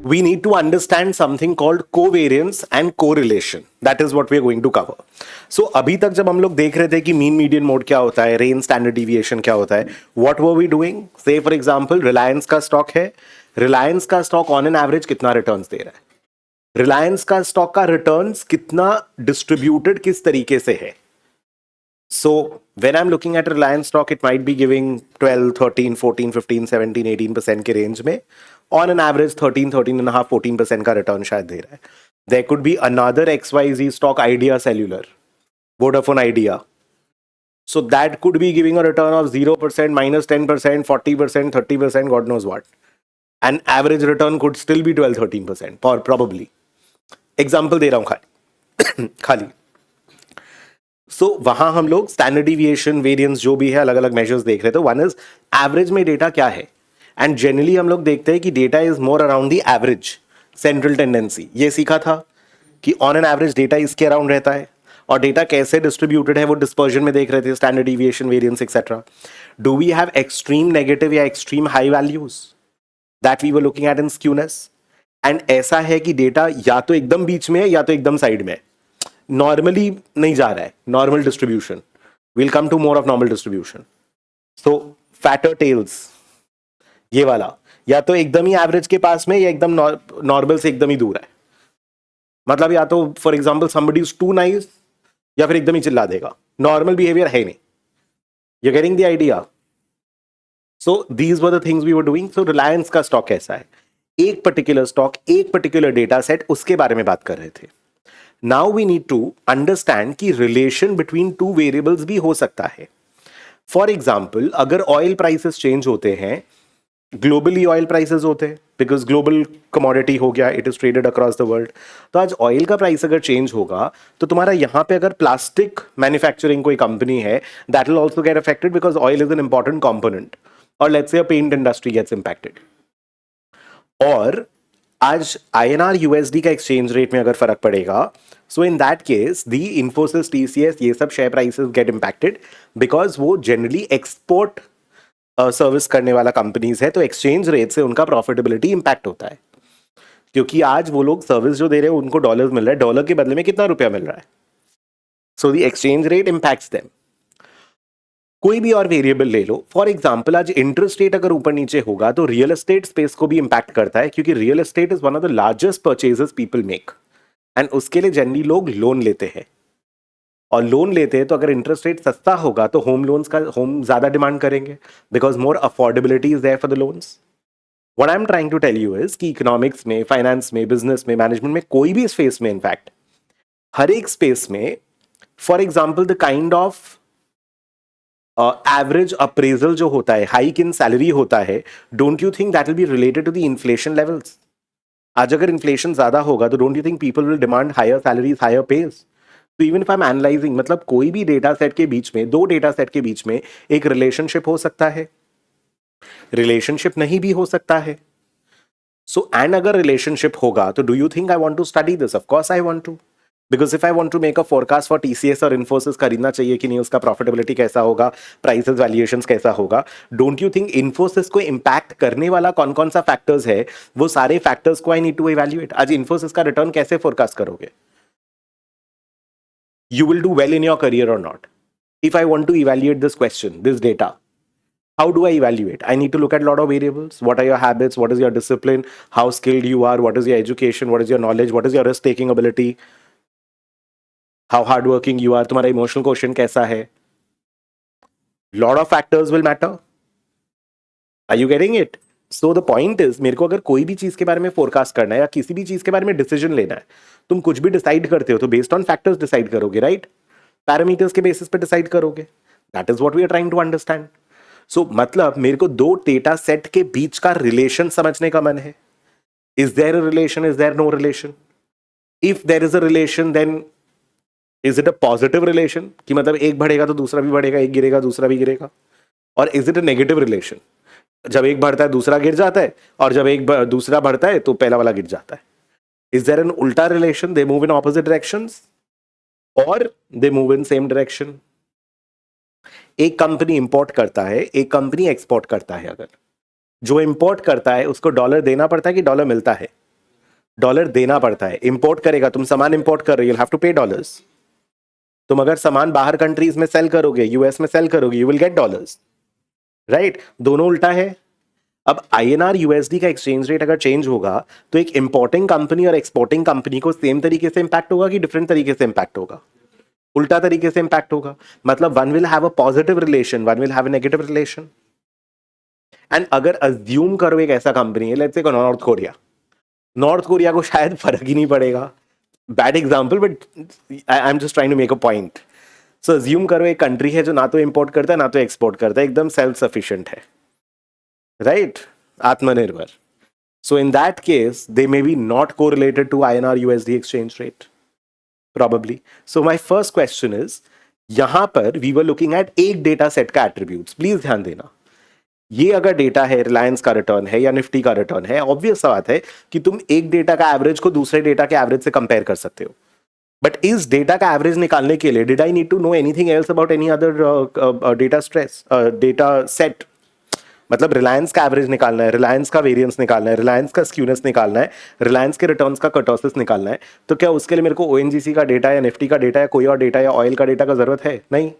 we need to understand something called covariance and correlation. That is what we are going to cover. So अभी तक जब हम लोग देख रहे थे कि मीन मीडियन मोड क्या होता है, रेंज स्टैंडर्ड डिविएशन क्या होता है, what were we doing? Say for example Reliance का स्टॉक है, रिलायंस का स्टॉक ऑन एन एवरेज कितना रिटर्न्स दे रहा है, रिलायंस का स्टॉक का रिटर्न्स कितना डिस्ट्रीब्यूटेड किस तरीके से है. So when I'm looking at Reliance stock, it might be giving 12, 13, 14, 15, 17, 18% के रेंज में on an average 13, 13.5, 14% का रिटर्न शायद दे रहा है. There could be another XYZ stock, Idea Cellular, Vodafone Idea. So that could be giving a return of 0%, minus 10%, 40%, 30%, God knows what. And average return could still be 12, 13%, or probably. Example दे रहा हूँ खाली. सो वहां हम लोग standard deviation, variance जो भी है, अलग अलग मेजर्स देख रहे थे. वन इज एवरेज में डेटा क्या है, एंड जनरली हम लोग देखते हैं कि data is more around the average central tendency. ये सीखा था कि ऑन एन एवरेज डेटा इसके अराउंड रहता है, और डेटा कैसे डिस्ट्रीब्यूटेड है वो डिस्पर्जन में देख रहे थे, standard deviation, variance etcetera. Do we have extreme negative या extreme high values, that we were looking at in skewness. And ऐसा है कि डेटा या तो एकदम बीच में है या तो एकदम साइड में है, नॉर्मली नहीं जा रहा है. Normal distribution, will come to more of normal distribution. So fatter tails, ये वाला या तो एकदम ही एवरेज के पास में या एकदम नॉर्मल से एकदम ही दूर है. मतलब या तो for example somebody is too nice, या फिर एकदम ही चिल्ला देगा. नॉर्मल बिहेवियर है नहीं. You getting the idea? So these were the things we were doing. So Reliance का स्टॉक कैसा है, एक पर्टिकुलर स्टॉक, एक पर्टिकुलर डेटा सेट, उसके बारे में बात कर रहे थे. Now we need to understand कि relation between two variables भी हो सकता है. For example, अगर oil prices change होते हैं, globally oil prices होते हैं, because global commodity हो गया, it is traded across the world. तो आज oil का price अगर change होगा, तो तुम्हारा यहाँ पे अगर plastic manufacturing कोई company है, that will also get affected because oil is an important component. और let's say a paint industry gets impacted. और आज INR USD का एक्सचेंज रेट में अगर फर्क पड़ेगा, so in that case the Infosys, TCS, ये सब share prices get impacted, because वो जनरली एक्सपोर्ट सर्विस करने वाला कंपनीज है, तो एक्सचेंज रेट से उनका प्रॉफिटेबिलिटी इंपैक्ट होता है. क्योंकि आज वो लोग सर्विस जो दे रहे हैं उनको डॉलर्स मिल रहा है, डॉलर के बदले में कितना रुपया मिल रहा है. So the exchange rate impacts them. कोई भी और वेरिएबल ले लो, फॉर एग्जांपल आज इंटरेस्ट रेट अगर ऊपर नीचे होगा तो रियल एस्टेट स्पेस को भी इंपैक्ट करता है, क्योंकि real estate is one of the largest purchases people make, and उसके लिए जनरली लोग लोन लेते हैं. और लोन लेते हैं तो अगर इंटरेस्ट रेट सस्ता होगा तो होम लोन्स का होम ज्यादा डिमांड करेंगे, because more affordability is there for the loans. What I am trying to tell you is कि इकोनॉमिक्स में, फाइनेंस में, बिजनेस में, मैनेजमेंट में, कोई भी स्पेस में, इनफैक्ट हर एक स्पेस में, for example the kind of average appraisal जो होता है, हाइक इन सैलरी होता है, don't you think that will be related to the inflation levels? आज अगर इन्फ्लेशन ज्यादा होगा तो don't you think people will demand higher salaries, higher pays? तो even if I am analysing, मतलब कोई भी डेटा सेट के बीच में, दो डेटा सेट के बीच में एक रिलेशनशिप हो सकता है, रिलेशनशिप नहीं भी हो सकता है. सो एंड अगर रिलेशनशिप होगा तो do you think I want to study this? Of course I want to, because if I want to make a forecast for TCS और इन्फोसिस, खरीदना चाहिए कि नहीं, उसका प्रॉफिटेबिलिटी कैसा होगा, प्राइसेस, वैल्यूएशंस कैसा होगा, डोंट यू थिंक इन्फोसिस को इंपैक्ट करने वाला कौन कौन सा फैक्टर्स है, वो सारे फैक्टर्स को आई नीड टू इवैल्यूएट. आज इन्फोसिस का रिटर्न कैसे फोरकास्ट करोगे? You will do well in your career or not? If I want to evaluate this question, this data, how do I evaluate? I need to look at a lot of variables. What are your habits? What is your discipline? How skilled you are? What is your education? What is your knowledge? What is your risk-taking ability? How hardworking you are? तुम्हारा emotional quotient कैसा है? Lot of factors will matter. Are you getting it? So the point is, मेरे को अगर कोई भी चीज के बारे में फोरकास्ट करना है या किसी भी चीज के बारे में डिसीजन लेना है, तुम कुछ भी डिसाइड करते हो तो बेस्ड ऑन फैक्टर्स डिसाइड करोगे, राइट? पैरामीटर्स के बेसिस पे डिसाइड करोगे. That is what we are trying to understand. So मतलब मेरे को दो डेटा सेट के बीच का रिलेशन समझने का मन है. Is there a relation? Is there no relation? If there is a relation, then is it a positive relation, कि मतलब एक बढ़ेगा तो दूसरा भी बढ़ेगा, एक गिरेगा दूसरा भी गिरेगा? और is it a negative relation, जब एक बढ़ता है दूसरा गिर जाता है, और जब एक दूसरा बढ़ता है तो पहला वाला गिर जाता है? इज देयर एन उल्टा relation, they move in opposite directions, और they move in same direction? एक कंपनी इंपोर्ट करता है, एक कंपनी एक्सपोर्ट करता है. अगर जो इंपोर्ट करता है उसको डॉलर देना पड़ता है कि डॉलर मिलता है? डॉलर देना पड़ता है, इंपोर्ट करेगा, तुम सामान इंपोर्ट कर रहे हो, यू हैव टू पे डॉलर्स। तुम अगर सामान बाहर कंट्रीज में सेल करोगे, यूएस में सेल करोगे, you will get dollars, right? दोनों उल्टा है। अब आईएनआर यूएसडी का एक्सचेंज रेट अगर चेंज होगा तो एक इंपोर्टिंग कंपनी और एक्सपोर्टिंग कंपनी को सेम तरीके से इंपैक्ट होगा कि डिफरेंट तरीके से इंपैक्ट होगा? उल्टा तरीके से इंपैक्ट होगा। मतलब one will have a positive relation, one will have a negative relation. And अगर अज्यूम करो एक ऐसा कंपनी है, let's say north Korea, north Korea को शायद फर्क ही नहीं पड़ेगा, bad example but I am just trying to make a point. So assume करो एक कंट्री है जो ना तो इंपोर्ट करता है ना तो एक्सपोर्ट करता है, एकदम सेल्फ सफिशिएंट है, राइट? आत्मनिर्भर। So in that case, they may be not correlated to INR USD exchange rate, probably. So my first question is, यहां पर we were looking at एक डेटा सेट का एट्रीब्यूट्स, प्लीज ध्यान देना। ये अगर डेटा है, रिलायंस का रिटर्न है या निफ्टी का रिटर्न है, ऑब्वियस सा बात है कि तुम एक डेटा का एवरेज को दूसरे डेटा के एवरेज से कंपेयर कर सकते हो। बट इस डेटा का एवरेज निकालने के लिए did I need to know anything else about any other data stress data set? मतलब रिलायंस का एवरेज निकालना है, रिलायंस का वेरिएंस निकालना है, रिलायंस का स्क्यूनेस निकालना है, रिलायंस के रिटर्न्स का कर्टोसिस निकालना है, तो क्या उसके लिए मेरे को ओएनजीसी का डेटा या निफ्टी का डेटा या कोई और डेटा या ऑयल का डेटा का जरूरत है? नहीं।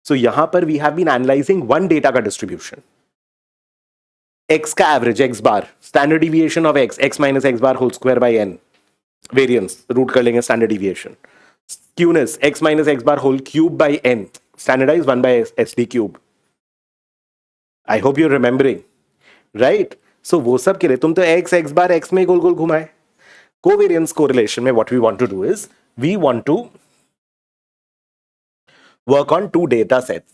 सो यहां पर we have been analysing one data का डिस्ट्रीब्यूशन, एक्स का average, X bar, standard deviation of X, X minus x bar whole square by N, variance root कर लेंगे standard deviation, skewness X minus x bar whole cube by N, standardise 1/SD cube. I hope you remembering, right? So वो सब के लिए तुम तो x x बार x में गोल गोल घुमाए। कोवेरियंस कोरिलेशन में what we want to do is we want to work on two data sets.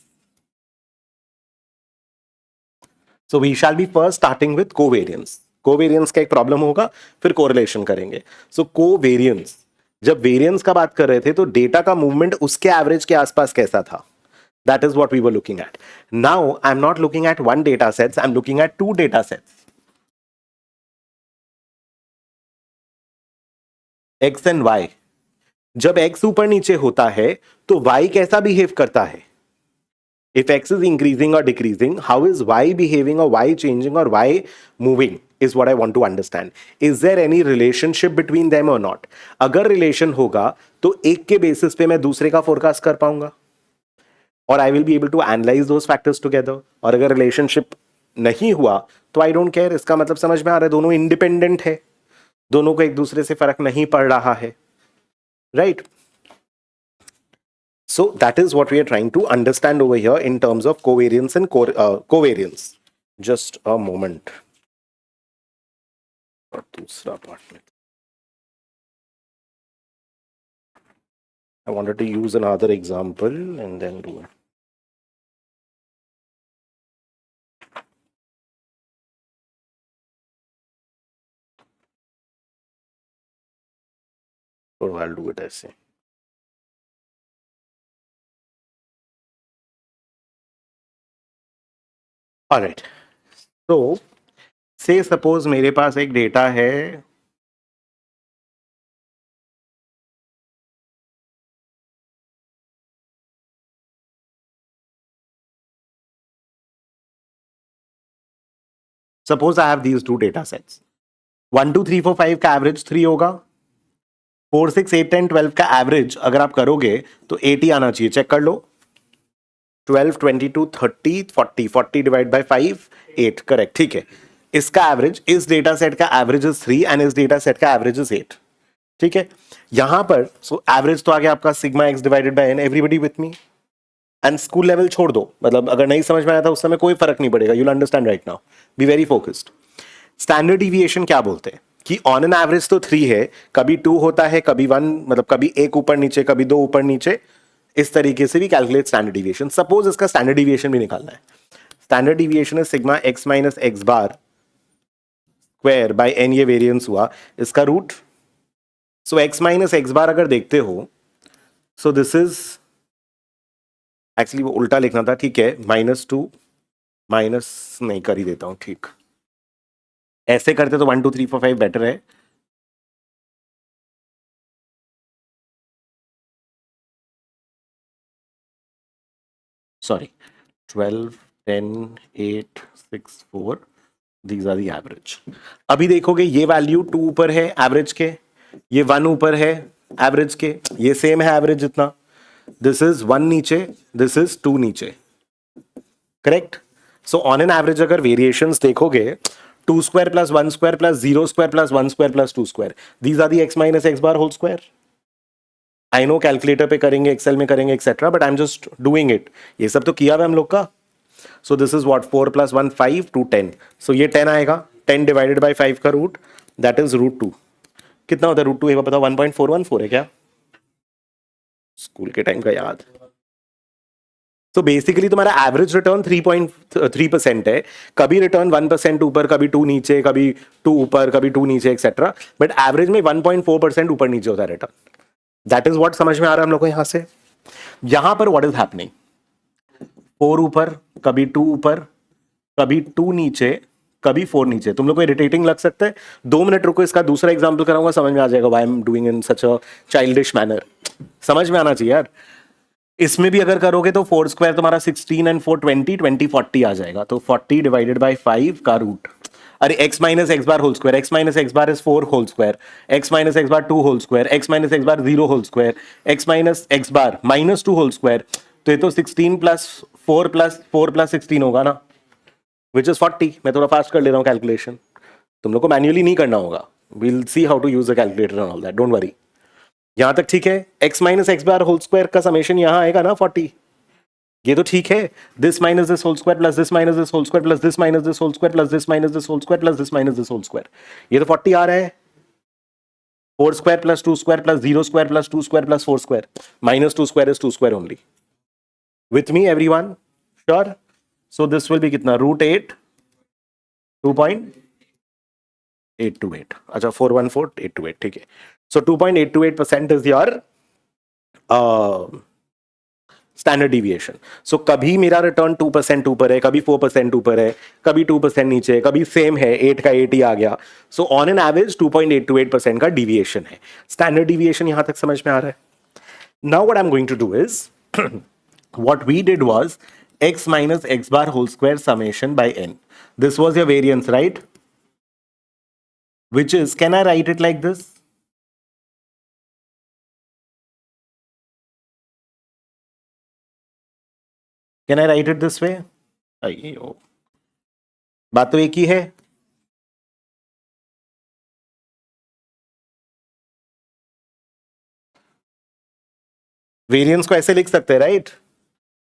So we shall be first starting with covariance. Covariance का एक प्रॉब्लम होगा, फिर कोरिलेशन करेंगे। सो कोवेरियंस, जब वेरियंस का बात कर रहे थे तो डेटा का मूवमेंट उसके एवरेज के आसपास कैसा था, that is what we were looking at. Now I'm not looking at one data sets, I'm looking at two data sets, x and y। जब x ऊपर नीचे होता है तो y कैसा बिहेव करता है? If x is increasing or decreasing, how is y behaving or y changing or y moving is what I want to understand. Is there any relationship between them or not? अगर relation होगा तो एक के basis पे मैं दूसरे का forecast कर पाऊंगा और I will be able to analyse those factors together. और अगर रिलेशनशिप नहीं हुआ तो आई डोंट केयर। इसका मतलब समझ में आ रहा है, दोनों इंडिपेंडेंट है, दोनों को एक दूसरे से फर्क नहीं पड़ रहा है, right? So that is what we are trying to understand over here in terms of covariance and covariance. Just a moment. और दूसरा part में I wanted to use another example and then do it. So I'll do it ऐसे. All right. So say suppose मेरे पास एक data है, suppose I have these two data sets. 1 2 3 4 5 का average 3 होगा, 4 6 8 10 12 का एवरेज अगर आप करोगे तो 80 आना चाहिए। चेक कर लो, 12 22 30 40 40 डिवाइड बाय 5 8, करेक्ट, ठीक है। इसका एवरेज, इस डेटा सेट का एवरेज इज 3 एंड इस डेटा सेट का एवरेज इज 8, ठीक है। यहां पर सो एवरेज तो आ गया आपका sigma X divided by N, everybody with me. And school level छोड़ दो, मतलब अगर नहीं समझ में आया था उस समय कोई फर्क नहीं पड़ेगा, you'll understand right now, be very focused. Standard deviation क्या बोलते हैं कि ऑन एन एवरेज तो 3 है, कभी 2 होता है, कभी 1, मतलब कभी एक ऊपर नीचे, कभी 2 ऊपर नीचे, इस तरीके से भी कैलकुलेट स्टैंडर्ड डिविएशन। सपोज इसका स्टैंडर्ड डिविएशन भी निकालना है, स्टैंडर्ड डिविएशन है sigma x minus x bar square by n, ये वेरिएंस हुआ इसका root. So x minus x bar अगर देखते हो, सो दिस इज एक्चुअली वो उल्टा लिखना था, ठीक है, -2 माइनस नहीं कर ही देता हूं, ठीक, ऐसे करते तो 1 2 3 4 5 बेटर है। Sorry, 12 10 8 6 4 these are the average. अभी देखोगे ये वैल्यू 2 ऊपर है एवरेज के, ये 1 ऊपर है एवरेज के, ये सेम है एवरेज जितना, दिस इज 1 नीचे, दिस इज 2 नीचे, correct. So on an average अगर वेरिएशंस देखोगे 2 square plus 1 square plus 0 square plus 1 square plus 2 square, these are the x minus x bar whole square. I know calculator पे करेंगे, Excel में करेंगे etcetera, but I am just doing it. ये सब तो किया हुआ हम लोग का। So this is what 4 plus 1 5 to 10। So ये 10 आएगा, 10 डिवाइडेड बाई 5 का रूट, दैट इज रूट 2। कितना होता है रूट 2? ये बताओ, 1.414 है क्या? स्कूल के टाइम का याद। तो बेसिकली तुम्हारा एवरेज रिटर्न 3.3% है। कभी रिटर्न 1% ऊपर, कभी 2 नीचे, कभी 2 ऊपर, कभी 2 नीचे एक्सेट्रा, बट एवरेज में 1.4% ऊपर नीचे होता है रिटर्न। दैट इज व्हाट समझ में आ रहा है हम लोग को यहां से। यहां पर व्हाट इज हैपनिंग, 4 ऊपर, कभी 2 ऊपर, कभी 2 नीचे, कभी 4 नीचे। तुम लोग को इरिटेटिंग लग सकता है, 2 मिनट रुको, इसका दूसरा एग्जाम्पल कराऊंगा, समझ में आ जाएगा why I am doing in such a childish manner. समझ में आना चाहिए यार। इसमें भी अगर करोगे तो 4 स्क्वायर तुम्हारा 16 एंड 4 20 20 40 आ जाएगा। तो 40 डिवाइडेड बाई 5 का रूट, अरे x minus x bar whole square, x minus x bar is 4 whole square, x minus x bar 2 whole square, x minus x bar 0 whole square, x minus x bar minus 2 whole square. तो ये तो 16 plus 4 plus 4 plus 16 होगा ना, which is 40। मैं थोड़ा fast कर ले रहा हूँ कैलकुलेशन, तुम लोग को मैन्युअली नहीं करना होगा। Will see how to use the calculator and all that, don't worry. यहां तक ठीक है। X minus x bar whole square का समेशन यहां आएगा ना 40, ये तो ठीक है। This minus this whole square plus this minus this whole square plus this minus this whole square plus this minus this whole square plus this minus this whole square, ये तो 40 आ रहा है। 4 square plus 2 square plus 0 square plus 2 square plus 4 square, minus 2 square is 2 square only. With me everyone? Sure? So this will be कितना, root 8 2.828। अच्छा 414828, ठीक है। सो 2.828% is your standard deviation. सो कभी मेरा रिटर्न 2% ऊपर है, कभी 4% ऊपर है, कभी 2% नीचे है, कभी सेम है, 8 का 8 ही आ गया। सो ऑन एन एवरेज 2.828% का डिविएशन है। स्टैंडर्ड डिविएशन यहां तक समझ में आ रहा है। Now what I am going to do is, what we did was x minus x bar whole square summation by n. This was your variance, right? Which is, can I write it like this? Can I write it this way? अयो, बात तो एक ही है। Variance को ऐसे लिख सकते हैं, right?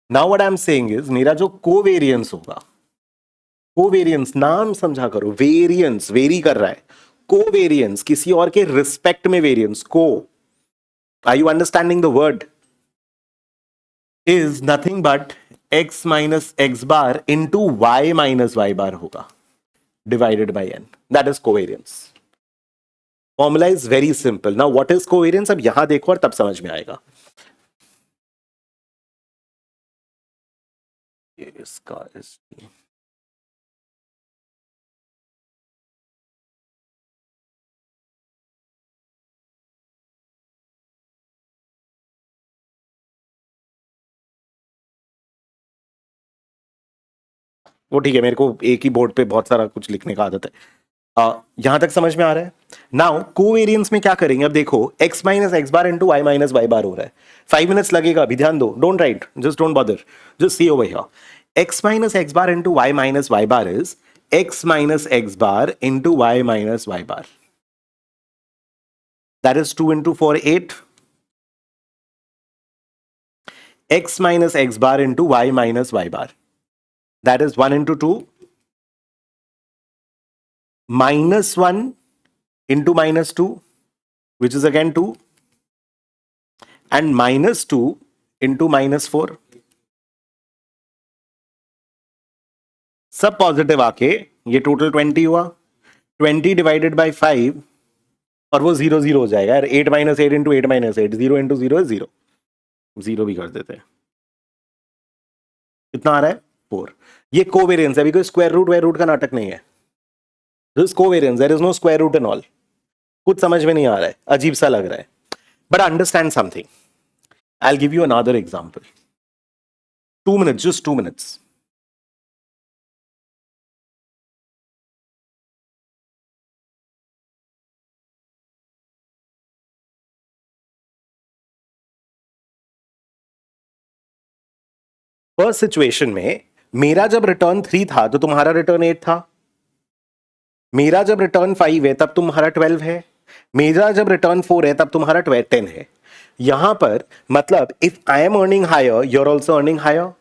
Now what I am saying is, मेरा जो कोवेरिएंस होगा, कोवेरिएंस नाम समझा करो, वेरिएंस वेरी कर रहा है, कोवेरिएंस किसी और के रिस्पेक्ट में वेरिएंस को, are you understanding the word, is nothing but x minus x bar into Y minus Y bar होगा, divided by n, that is covariance. Formula is very simple. Now what is covariance, अब यहां देखो और तब समझ में आएगा। इसका वो ठीक है, मेरे को एक ही बोर्ड पे बहुत सारा कुछ लिखने का आदत है। यहां तक समझ में आ रहा है। नाउ कोवेरिएंस में क्या करेंगे, अब देखो x minus x bar into Y minus Y bar हो रहा है। 5 मिनट्स लगेगा, अभी ध्यान दो, don't write, just don't bother, just see over here. x minus x bar into Y minus Y bar is x minus x bar into Y minus Y bar, that is 2 into 4 8, x minus x bar into Y minus Y bar, that is 1 into 2 minus 1 into minus 2, which is again 2, and minus 2 into minus 4, सब positive आके ये total 20 हुआ। 20 divided by 5 और वो 0 0 हो जाएगा यार। 8 minus 8 into 8 minus 8, 0 into 0 है 0, 0 भी कर देते हैं। कितना आ रहा है 4। ये कोवेरिएंस है, अभी कोई स्क्वायर रूट वायर रूट का नाटक नहीं है। This covariance, there is no square root and all. कुछ समझ में नहीं आ रहा है, अजीब सा लग रहा है, but understand something. I will give you another example. 2 minutes, just 2 minutes. First situation में मेरा जब रिटर्न 3 था तो तुम्हारा रिटर्न 8 था, मेरा जब रिटर्न 5 है तब तुम्हारा 12 है, मेरा जब रिटर्न 4 है तब तुम्हारा 10 है। यहां पर मतलब if I am earning higher you are also earning higher,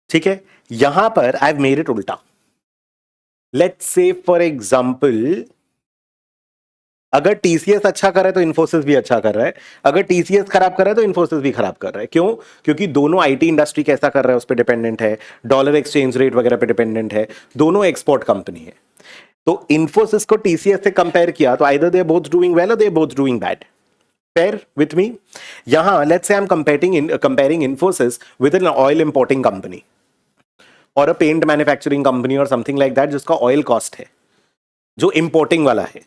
ठीक है। यहां पर आई हैव मेड इट उल्टा। लेट्स से फॉर एग्जांपल अगर टीसीएस अच्छा कर रहा है तो इन्फोसिस भी अच्छा कर रहा है, अगर टीसीएस खराब कर रहा है तो इन्फोसिस भी खराब कर रहा है। क्यों? क्योंकि दोनों आईटी इंडस्ट्री कैसा कर रहा है उस पर डिपेंडेंट है, डॉलर एक्सचेंज रेट वगैरह पे डिपेंडेंट है, दोनों एक्सपोर्ट कंपनी है। तो इन्फोसिस को टीसीएस से कंपेयर किया तो either they are both doing well और they are both doing bad. Pair with me? यहां let's say I am comparing Infosys with an oil importing company और अ पेंट मैन्युफैक्चरिंग कंपनी और समथिंग लाइक दैट जिसका oil cost है जो importing वाला है।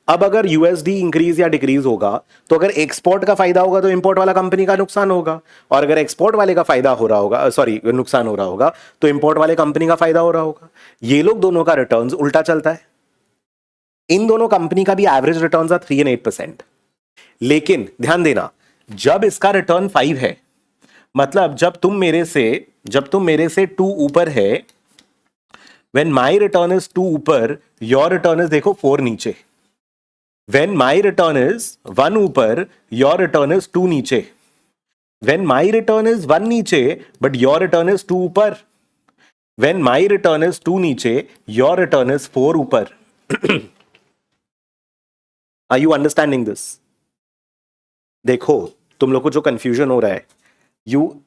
अब अगर यूएसडी इंक्रीज या डिक्रीज होगा तो अगर एक्सपोर्ट का फायदा होगा तो इंपोर्ट वाला कंपनी का नुकसान होगा, और अगर एक्सपोर्ट वाले का फायदा हो रहा होगा, सॉरी नुकसान हो रहा होगा, तो इंपोर्ट वाले कंपनी का फायदा हो रहा होगा। ये लोग दोनों का रिटर्न्स उल्टा चलता है। इन दोनों कंपनी का भी एवरेज रिटर्न्स 3 and 8%। लेकिन ध्यान देना, जब इसका रिटर्न 5 है, मतलब जब तुम मेरे से 2 ऊपर है, व्हेन माई रिटर्न इज 2 ऊपर, योर रिटर्न इज देखो 4 नीचे। व्हेन माई रिटर्न इज 1 ऊपर, योर रिटर्न इज 2 नीचे। व्हेन माई रिटर्न इज 1 नीचे बट योर रिटर्न इज 2 ऊपर, व्हेन माई रिटर्न इज 2 नीचे, योर रिटर्न इज 4 ऊपर। Are you understanding this? देखो तुम लोग को जो कंफ्यूजन हो रहा है,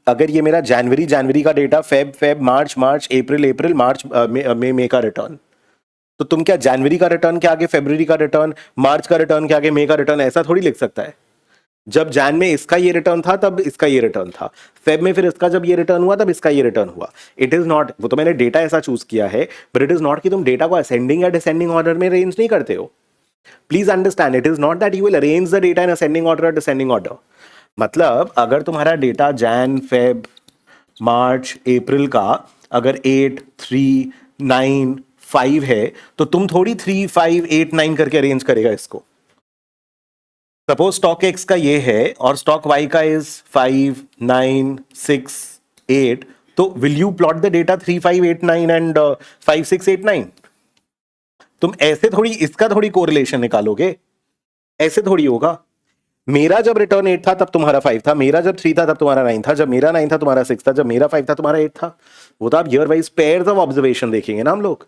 अगर ये मेरा जनवरी का डेटा, फेब मार्च अप्रैल मार्च मई का रिटर्न, तो तुम क्या जनवरी का रिटर्न के आगे फरवरी का रिटर्न, मार्च का रिटर्न के आगे मई का रिटर्न ऐसा थोड़ी लिख सकता है। जब जैन में इसका ये रिटर्न था तब इसका ये रिटर्न था, फेब में फिर इसका जब ये रिटर्न हुआ तब इसका ये रिटर्न हुआ। इट इज नॉट, वो तो मैंने डेटा ऐसा चूज किया है, बट इट इज नॉट कि तुम डेटा को असेंडिंग या डिसेंडिंग ऑर्डर में अरेंज नहीं करते हो। Please understand, it is not that you will arrange the data in ascending order और डिसेंडिंग ऑर्डर। मतलब अगर तुम्हारा डेटा जैन फेब मार्च अप्रैल का अगर 8 3 9 5 है, तो तुम थोड़ी 3 5 8 9 करके अरेंज करेगा इसको। सपोज स्टॉक एक्स का ये है और स्टॉक वाई का इज 5 9 6 8, तो will you plot the data 3 5 8 9 and 5 6 8 9? तुम ऐसे थोड़ी इसका थोड़ी कोरिलेशन निकालोगे, ऐसे थोड़ी होगा। मेरा जब रिटर्न 8 था तब तुम्हारा 5 था, मेरा जब 3 था तब तुम्हारा 9 था, जब मेरा 9 था तुम्हारा 6 था, जब मेरा 5 था तुम्हारा 8 था। वो तो आप year wise pairs of observation देखेंगे ना हम लोग।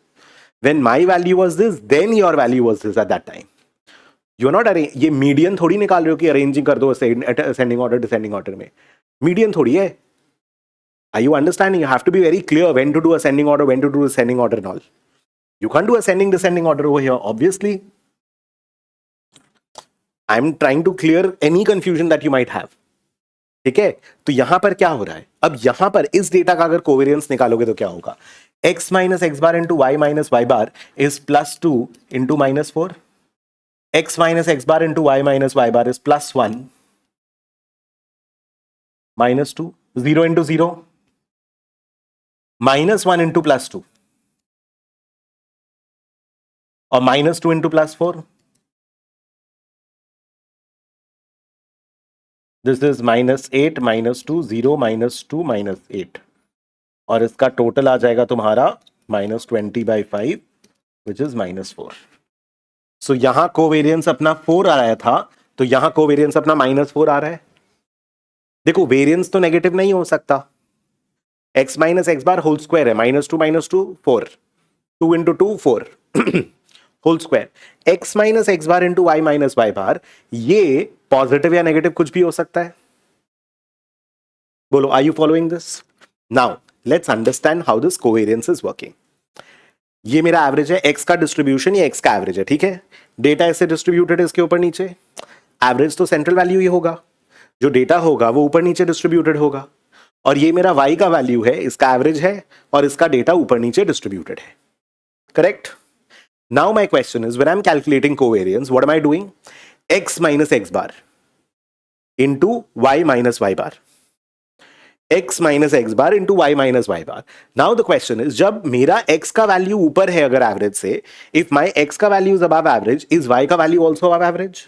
When my value was this then your value was this at that time. You are not ये मीडियन थोड़ी निकाल रहे हो कि अरेंजिंग कर दो असेंडिंग ऑर्डर डिसेंडिंग ऑर्डर में, मीडियन थोड़ी है। Are you understanding? You have to be very clear when to do ascending order, when to do ascending order and all. You can't do ascending descending order over here, obviously. I'm trying to clear any confusion that you might have. ठीक है, तो यहां पर क्या हो रहा है, अब यहां पर इस डेटा का अगर कोवेरियंस निकालोगे तो क्या होगा, x minus x bar into Y minus Y bar is +2 into -4, x minus x bar into Y minus Y bar is +1 -2, 0 into 0 -1 into +2 और -2 इंटू +4, दिस इज -8 -2 0 -2 -8, और इसका टोटल आ जाएगा तुम्हारा -20/5 विच इज -4। सो यहां कोवेरियंस अपना 4 आ रहा था, तो यहां कोवेरियंस अपना -4 आ रहा है। देखो वेरियंस तो नेगेटिव नहीं हो सकता, x minus x bar whole square है, -2 4, 2 into 2 4 whole square, x minus x bar into Y minus Y bar, ये पॉजिटिव या नेगेटिव कुछ भी हो सकता है। बोलो, are you following this? Now let's understand how this covariance is working. ये मेरा एवरेज है, x का डिस्ट्रीब्यूशन, ये x का एवरेज है, ठीक है। डेटा ऐसे डिस्ट्रीब्यूटेड है इसके ऊपर नीचे, एवरेज तो सेंट्रल वैल्यू ही होगा, जो डेटा होगा वो ऊपर नीचे डिस्ट्रीब्यूटेड होगा, और ये मेरा y का वैल्यू है, इसका एवरेज है, और इसका डेटा ऊपर नीचे डिस्ट्रीब्यूटेड है, correct. Now my question is, when I'm calculating covariance, what am I doing? X minus x bar into y minus y bar. X minus x bar into y minus y bar. Now the question is, जब मेरा x का value ऊपर है अगर average से, if my x का value is above average, is y का value also above average?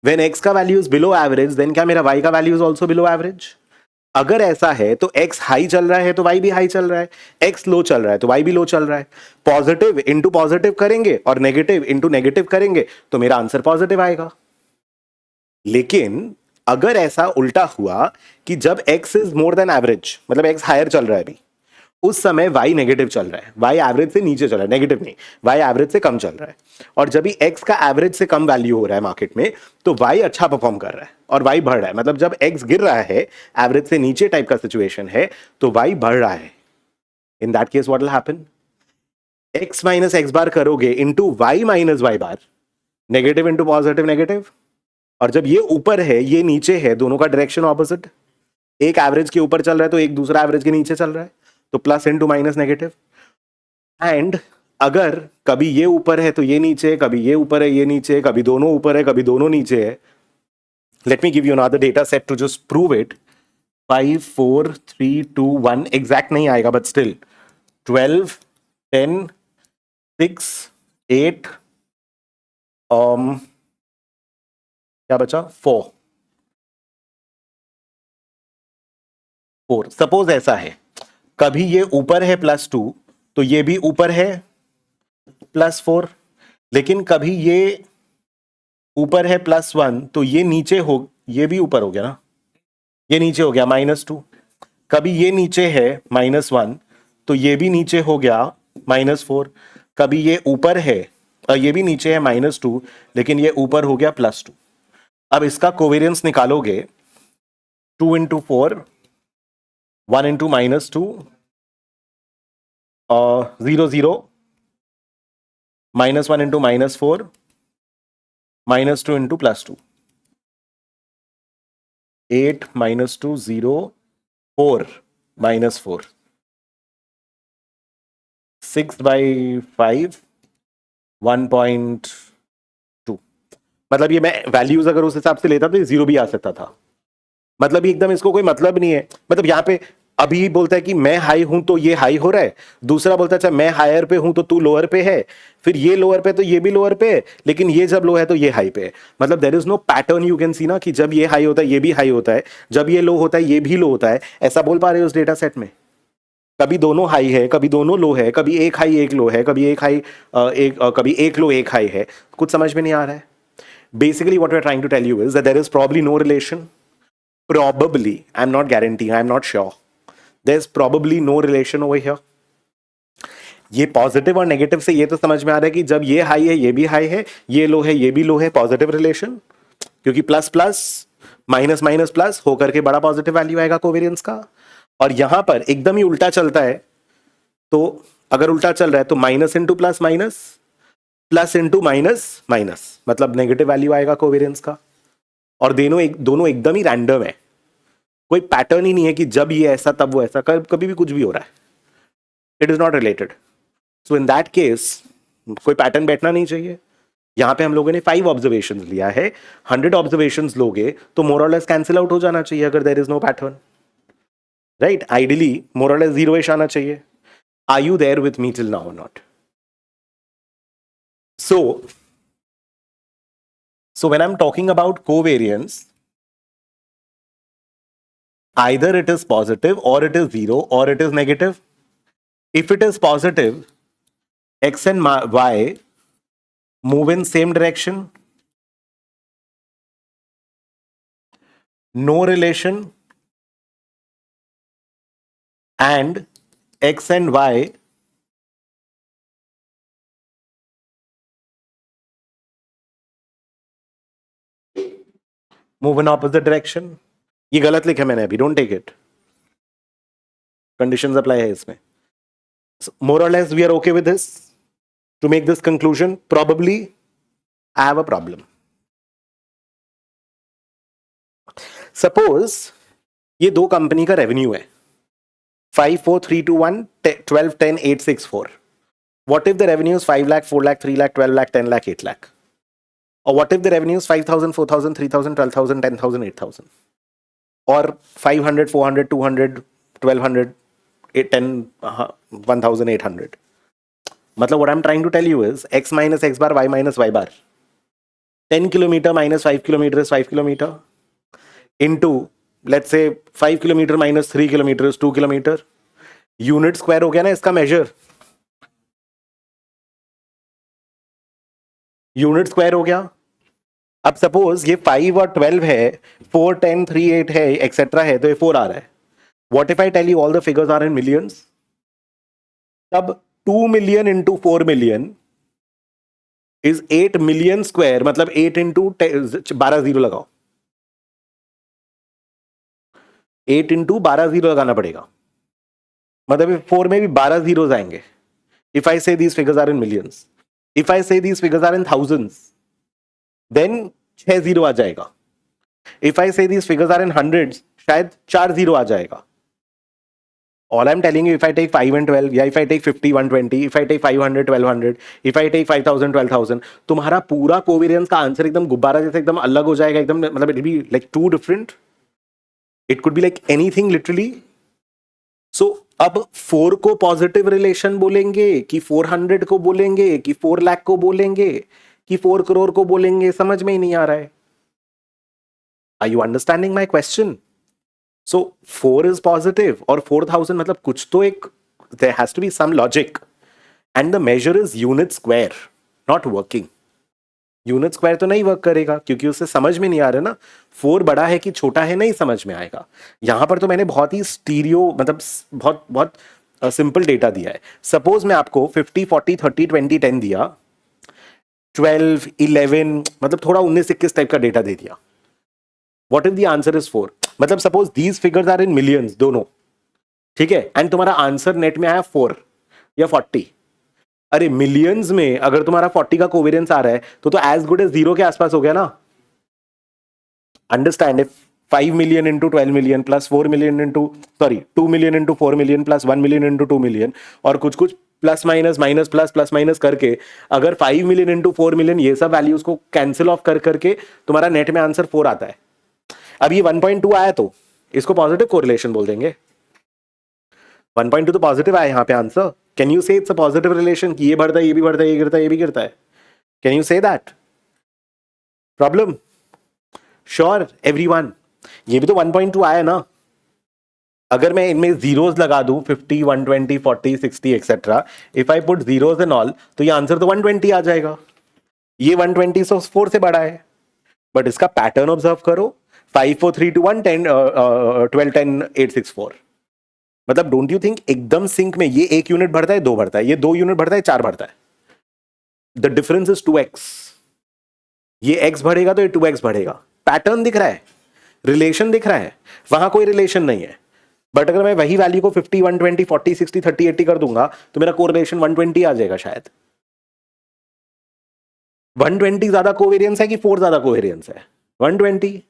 When x का value is below average, then क्या मेरा y का value is also below average? अगर ऐसा है तो x हाई चल रहा है तो y भी हाई चल रहा है, x लो चल रहा है तो y भी लो चल रहा है। पॉजिटिव इंटू पॉजिटिव करेंगे और नेगेटिव इंटू नेगेटिव करेंगे तो मेरा आंसर पॉजिटिव आएगा। लेकिन अगर ऐसा उल्टा हुआ कि जब x is more than average, मतलब x हायर चल रहा है अभी, उस समय y नेगेटिव चल रहा है, y एवरेज से नीचे चल रहा है, नेगेटिव नहीं, y एवरेज से कम चल रहा है, और जब भी x का एवरेज से कम वैल्यू हो रहा है मार्केट में तो y अच्छा परफॉर्म कर रहा है और y बढ़ रहा है, मतलब जब x गिर रहा है, एवरेज से नीचे टाइप का सिचुएशन है, तो y बढ़ रहा है। In that case what will happen, x minus x bar करोगे into y minus Y bar, negative into positive negative, और जब ये ऊपर है ये नीचे है, दोनों का डायरेक्शन ऑपोजिट, एक एवरेज के ऊपर चल रहा है तो एक दूसरा एवरेज के नीचे चल रहा है, तो plus into minus negative. And अगर कभी ये ऊपर है तो ये नीचे है, कभी ये ऊपर है ये नीचे है, कभी दोनों ऊपर है कभी दोनों नीचे है। Let me give you another data set to just prove it. 5 4 3 2 1 exact नहीं आएगा बट स्टिल 12 10 6 8 क्या बचा 4। सपोज ऐसा है, कभी ये ऊपर है +2 तो ये भी ऊपर है +4, लेकिन कभी ये ऊपर है +1 तो ये नीचे हो, ये भी ऊपर हो गया ना, ये नीचे हो गया -2। कभी ये नीचे है -1 तो ये भी नीचे हो गया -4। कभी ये ऊपर है और ये भी नीचे है -2, लेकिन ये ऊपर हो गया +2। अब इसका कोवेरियंस निकालोगे, 2 इंटू 4, 1 इंटू -2, 0 0, -1 इंटू -4, -2 इंटू +2, 8 -2 0 4 -4, 6/5 1.2। मतलब ये मैं वैल्यूज अगर उस हिसाब से लेता तो ये 0 भी आ सकता था, मतलब ये एकदम इसको कोई मतलब नहीं है। मतलब यहाँ पे अभी बोलता है कि मैं हाई हूं तो ये हाई हो रहा है, दूसरा बोलता है अच्छा मैं हायर पे हूं तो तू लोअर पे है, फिर ये लोअर पे तो ये भी लोअर पे है, लेकिन ये जब लो है तो ये हाई पे है। मतलब there is no pattern you can see ना, कि जब ये हाई होता है ये भी हाई होता है, जब ये लो होता है ये भी लो होता है। ऐसा बोल पा रहे हो उस डेटा सेट में? कभी दोनों हाई है कभी दोनों लो है, कभी एक हाई एक लो है, कभी एक हाई कभी एक लो एक हाई है, कुछ समझ में नहीं आ रहा है। Basically what we are trying to tell you is that there is probably no relation, probably, I'm not guaranteeing, I'm not sure, there's probably no relation over here। ये पॉजिटिव और नेगेटिव से ये तो समझ में आ रहा है कि जब ये हाई है ये भी हाई है, ये लो है ये भी लो है, पॉजिटिव रिलेशन, क्योंकि plus plus minus minus plus होकर के बड़ा पॉजिटिव वैल्यू आएगा कोवेरियंस का। और यहां पर एकदम ही उल्टा चलता है, तो अगर उल्टा चल रहा है तो minus into plus minus, plus into minus minus, मतलब नेगेटिव वैल्यू आएगा कोवेरियंस का। और दोनों एकदम ही रैंडम है, कोई पैटर्न ही नहीं है कि जब ये ऐसा तब वो ऐसा, कभी भी कुछ भी हो रहा है, it is not related. So in that case कोई पैटर्न बैठना नहीं चाहिए। यहां पे हम लोगों ने 5 ऑब्जर्वेशंस लिया है, 100 ऑब्जर्वेशंस लोगे तो मोर और लेस कैंसिल आउट हो जाना चाहिए अगर there is no pattern, right? Ideally more और लेस जीरो आना चाहिए। Are you there with me till now और not? So when I'm talking about covariance, either it is positive or it is zero or it is negative. If it is positive, x and y move in same direction, no relation, and x and y move in opposite direction। ये गलत लिखा मैंने अभी, don't take it, conditions apply है इसमें। More और less we are okay with this. To make this conclusion, probably I have a problem. Suppose ये दो कंपनी का रेवेन्यू है 5 4 3 2 1 12 10 8 6 4। What if the revenue is 5 lakh, 4 lakh, 3 lakh, 12 lakh, 10 lakh, 8 lakh? Or what if the revenue is 5,000, 4,000, 3,000, 12,000, 10,000, 8,000? Or 500, 400, 200, 1,200, 10, 1,800? मतलब what I'm trying to tell you is x minus x bar, y minus y bar. 10 kilometer minus 5 kilometer is 5 kilometer into let's say 5 kilometre minus 3 kilometre 2 kilometre, unit square हो गया ना इसका major, unit square हो गया। अब suppose ये 5 और 12 है, 4 10 3 8 है एक्सेट्रा है, तो ये 4 आ रहा है। What if I tell you all the figures are in millions? तब 2 million into 4 million is 8 million square, मतलब 8 इंटू 12 जीरो लगाओ, 8 इंटू 12 जीरो लगाना पड़ेगा, मतलब 4 में भी 12 जीरोज आएंगे। If I say these figures are in millions, if I say these figures are in thousands, then 6 zero आ जाएगा। If I say these figures are in hundreds, शायद 4 जीरो आ जाएगा। All I'm telling you, if I take 5 and 12, या if I take 50, 120, if I take 500, 1200, if I take 5000, 12,000, तुम्हारा पूरा covariance का answer एकदम गुब्बारा जैसे एकदम अलग हो जाएगा, एकदम मतलब it be like too different, it could be like anything literally. So अब 4 को पॉजिटिव रिलेशन बोलेंगे कि 400 को बोलेंगे कि 4 लाख को बोलेंगे कि 4 करोड़ को बोलेंगे, समझ में ही नहीं आ रहा है। Are you understanding my question? So 4 is positive और 4000 मतलब कुछ तो एक, there has to be some logic, and the measure is unit square, not working. Unit square तो नहीं वर्क करेगा क्योंकि उससे समझ में नहीं आ रहा ना, 4 बड़ा है कि छोटा है नहीं समझ में आएगा। यहां पर तो मैंने बहुत ही स्टीरियो मतलब बहुत बहुत सिंपल डेटा दिया है। सपोज मैं आपको 50 40 30 20 10 दिया, 12 11 मतलब थोड़ा 19 21 टाइप का डेटा दे दिया। What if the answer is 4? मतलब suppose these figures are in millions दोनों, ठीक है, एंड तुम्हारा आंसर नेट में आया 4 या 40। अरे मिलियंस में अगर तुम्हारा 40 का कोवेरियंस आ रहा है तो एज गुड एज 0 के आसपास हो गया ना। Understand? If 5 million into 12 million plus 4 million into 2 million into 4 million plus 1 million into 2 million और कुछ कुछ plus minus minus plus minus करके अगर 5 मिलियन इंटू 4 मिलियन ये सब वैल्यूज को कैंसिल ऑफ कर करके तुम्हारा नेट में आंसर 4 आता है। अब ये 1.2 आया तो इसको पॉजिटिव कोरिलेशन बोल देंगे। 1.2 तो पॉजिटिव आया यहां पे आंसर। कैन यू से इट्स अ पॉजिटिव रिलेशन कि ये बढ़ता है ये भी बढ़ता है ये गिरता है ये भी गिरता है? Can you say that? Problem? Sure everyone? ये भी तो 1.2 आया ना। अगर मैं इनमें जीरोस लगा दूं 50 120 40 60 etcetera, if I put zeros and all, तो ये आंसर तो 120 आ जाएगा। ये 120 4 से बड़ा है, बट इसका पैटर्न ऑब्जर्व करो, 5 4 3 2 1 10 12 10 8 6 4। मतलब डोंट यू थिंक एकदम सिंक में ये 1 यूनिट बढ़ता है 2 बढ़ता है, ये 2 यूनिट बढ़ता है 4 बढ़ता है। The difference is 2x। ये x बढ़ेगा तो ये 2x बढ़ेगा। पैटर्न दिख रहा है, रिलेशन दिख रहा है, वहां कोई रिलेशन नहीं है। बट अगर मैं वही वैल्यू को 50 120 40 60 30 80 कर दूंगा तो मेरा कोरिलेशन 120 आ जाएगा शायद। 120 ज्यादा कोवेरियंस है कि 4 ज्यादा कोवेरियंस है? 120।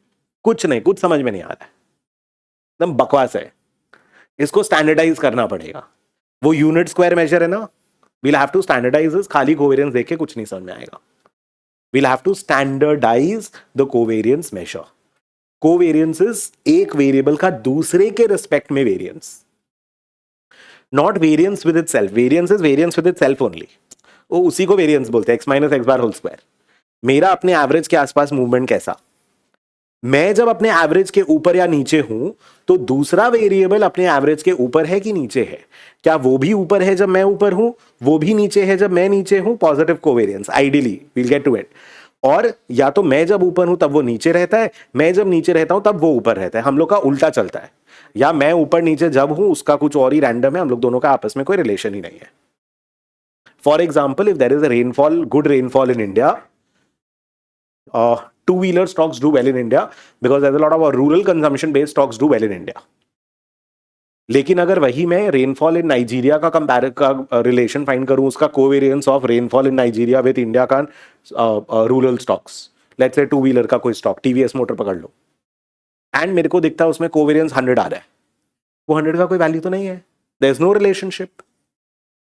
कुछ नहीं, कुछ समझ में नहीं आ रहा है, एकदम बकवास है। इसको स्टैंडर्डाइज करना पड़ेगा। वो यूनिट स्क्वायर मेजर है ना, we'll have to standardize this. खाली कोवेरियंस देख के कुछ नहीं समझ में आएगा। We'll have to standardize the covariance measure. Covariance is एक वेरिएबल का दूसरे के रिस्पेक्ट में variance, not variance with itself. Variance is variance with itself only, वो उसी को वेरियंस बोलते हैं, x minus x bar whole square. मेरा अपने एवरेज के आसपास मूवमेंट कैसा, मैं जब अपने एवरेज के ऊपर या नीचे हूं तो दूसरा वेरिएबल अपने एवरेज के ऊपर है कि नीचे है? क्या वो भी ऊपर है जब मैं ऊपर हूं, वो भी नीचे है जब मैं नीचे हूं? Positive covariance ideally, we'll get to it. और या तो मैं जब ऊपर हूं तब वो नीचे रहता है, मैं जब नीचे रहता हूं तब वो ऊपर रहता है। हम लोग का उल्टा चलता है, या मैं ऊपर नीचे जब हूं उसका कुछ और ही रैंडम है, हम लोग दोनों का आपस में कोई रिलेशन ही नहीं है। For example, if there is a rainfall, good rainfall in India, two-wheeler stocks do well in India because there's a lot of rural consumption based stocks do well in India. लेकिन अगर वही मैं rainfall in Nigeria का compare का relation find करूं, उसका covariance of rainfall in Nigeria with India का rural stocks, let's say two wheeler का कोई स्टॉक टीवीएस मोटर पकड़ लो, एंड मेरे को दिखता है उसमें कोवेरियंस 100 आ रहा है, वो 100 का कोई वैल्यू तो नहीं है। There is no relationship.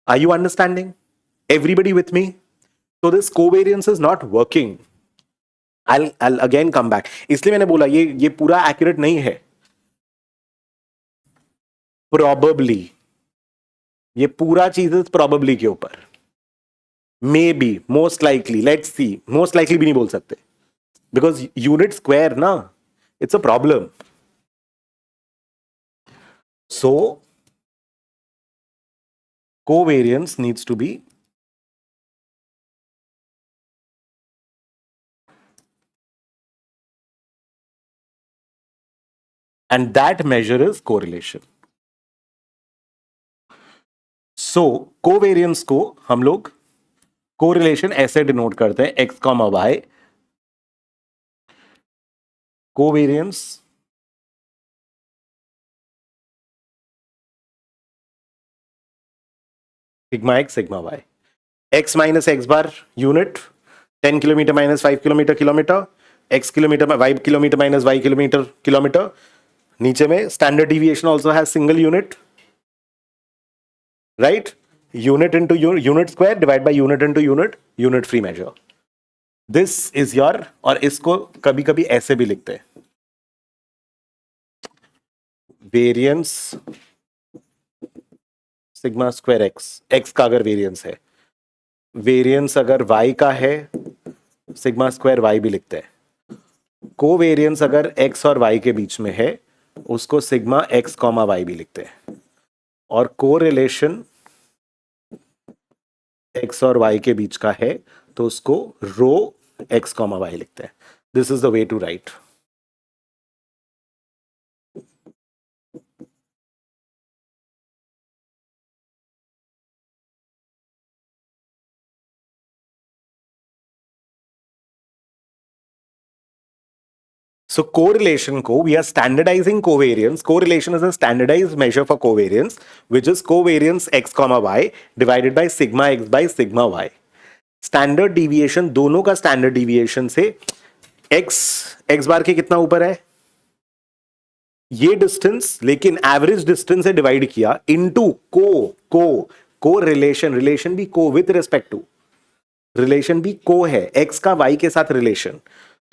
Are you understanding? Everybody with me? So this covariance is not working. I'll again come back। इसलिए मैंने बोला ये पूरा एक्यूरेट नहीं है। प्रोबेबली, ये पूरा चीज प्रोबेबली के ऊपर, may be, most likely, let's see. Most likely भी नहीं बोल सकते बिकॉज यूनिट स्क्वायर ना, it's a problem. So covariance needs to be and that measure is correlation. So covariance को हम लोग कोरिलेशन ऐसे डिनोट करते हैं x comma y covariance sigma x sigma y x minus x bar unit 10 kilometre minus 5 kilometre kilometre x kilometre 5 kilometre minus y kilometre kilometre नीचे में standard deviation also has single unit right unit into unit square divide by unit into unit free measure this is your और इसको कभी कभी ऐसे भी लिखते हैं वेरिएंस सिग्मा स्क्वायर एक्स का अगर वेरिएंस है वेरिएंस अगर y का है सिग्मा स्क्वायर y भी लिखते हैं कोवेरिएंस अगर x और y के बीच में है उसको सिग्मा x कॉमा y भी लिखते हैं और कोरिलेशन x और y के बीच का है तो उसको रो x कॉमा y लिखते हैं this is the way to write So correlation को we are standardizing covariance. Correlation is a standardized measure for covariance, which is covariance x comma y divided by sigma x by sigma y. Standard deviation दोनों का standard deviation से x बार के कितना ऊपर है ये distance लेकिन एवरेज डिस्टेंस से डिवाइड किया इनटू को रिलेशन भी को विथ रिस्पेक्ट टू रिलेशन भी को है x का y के साथ रिलेशन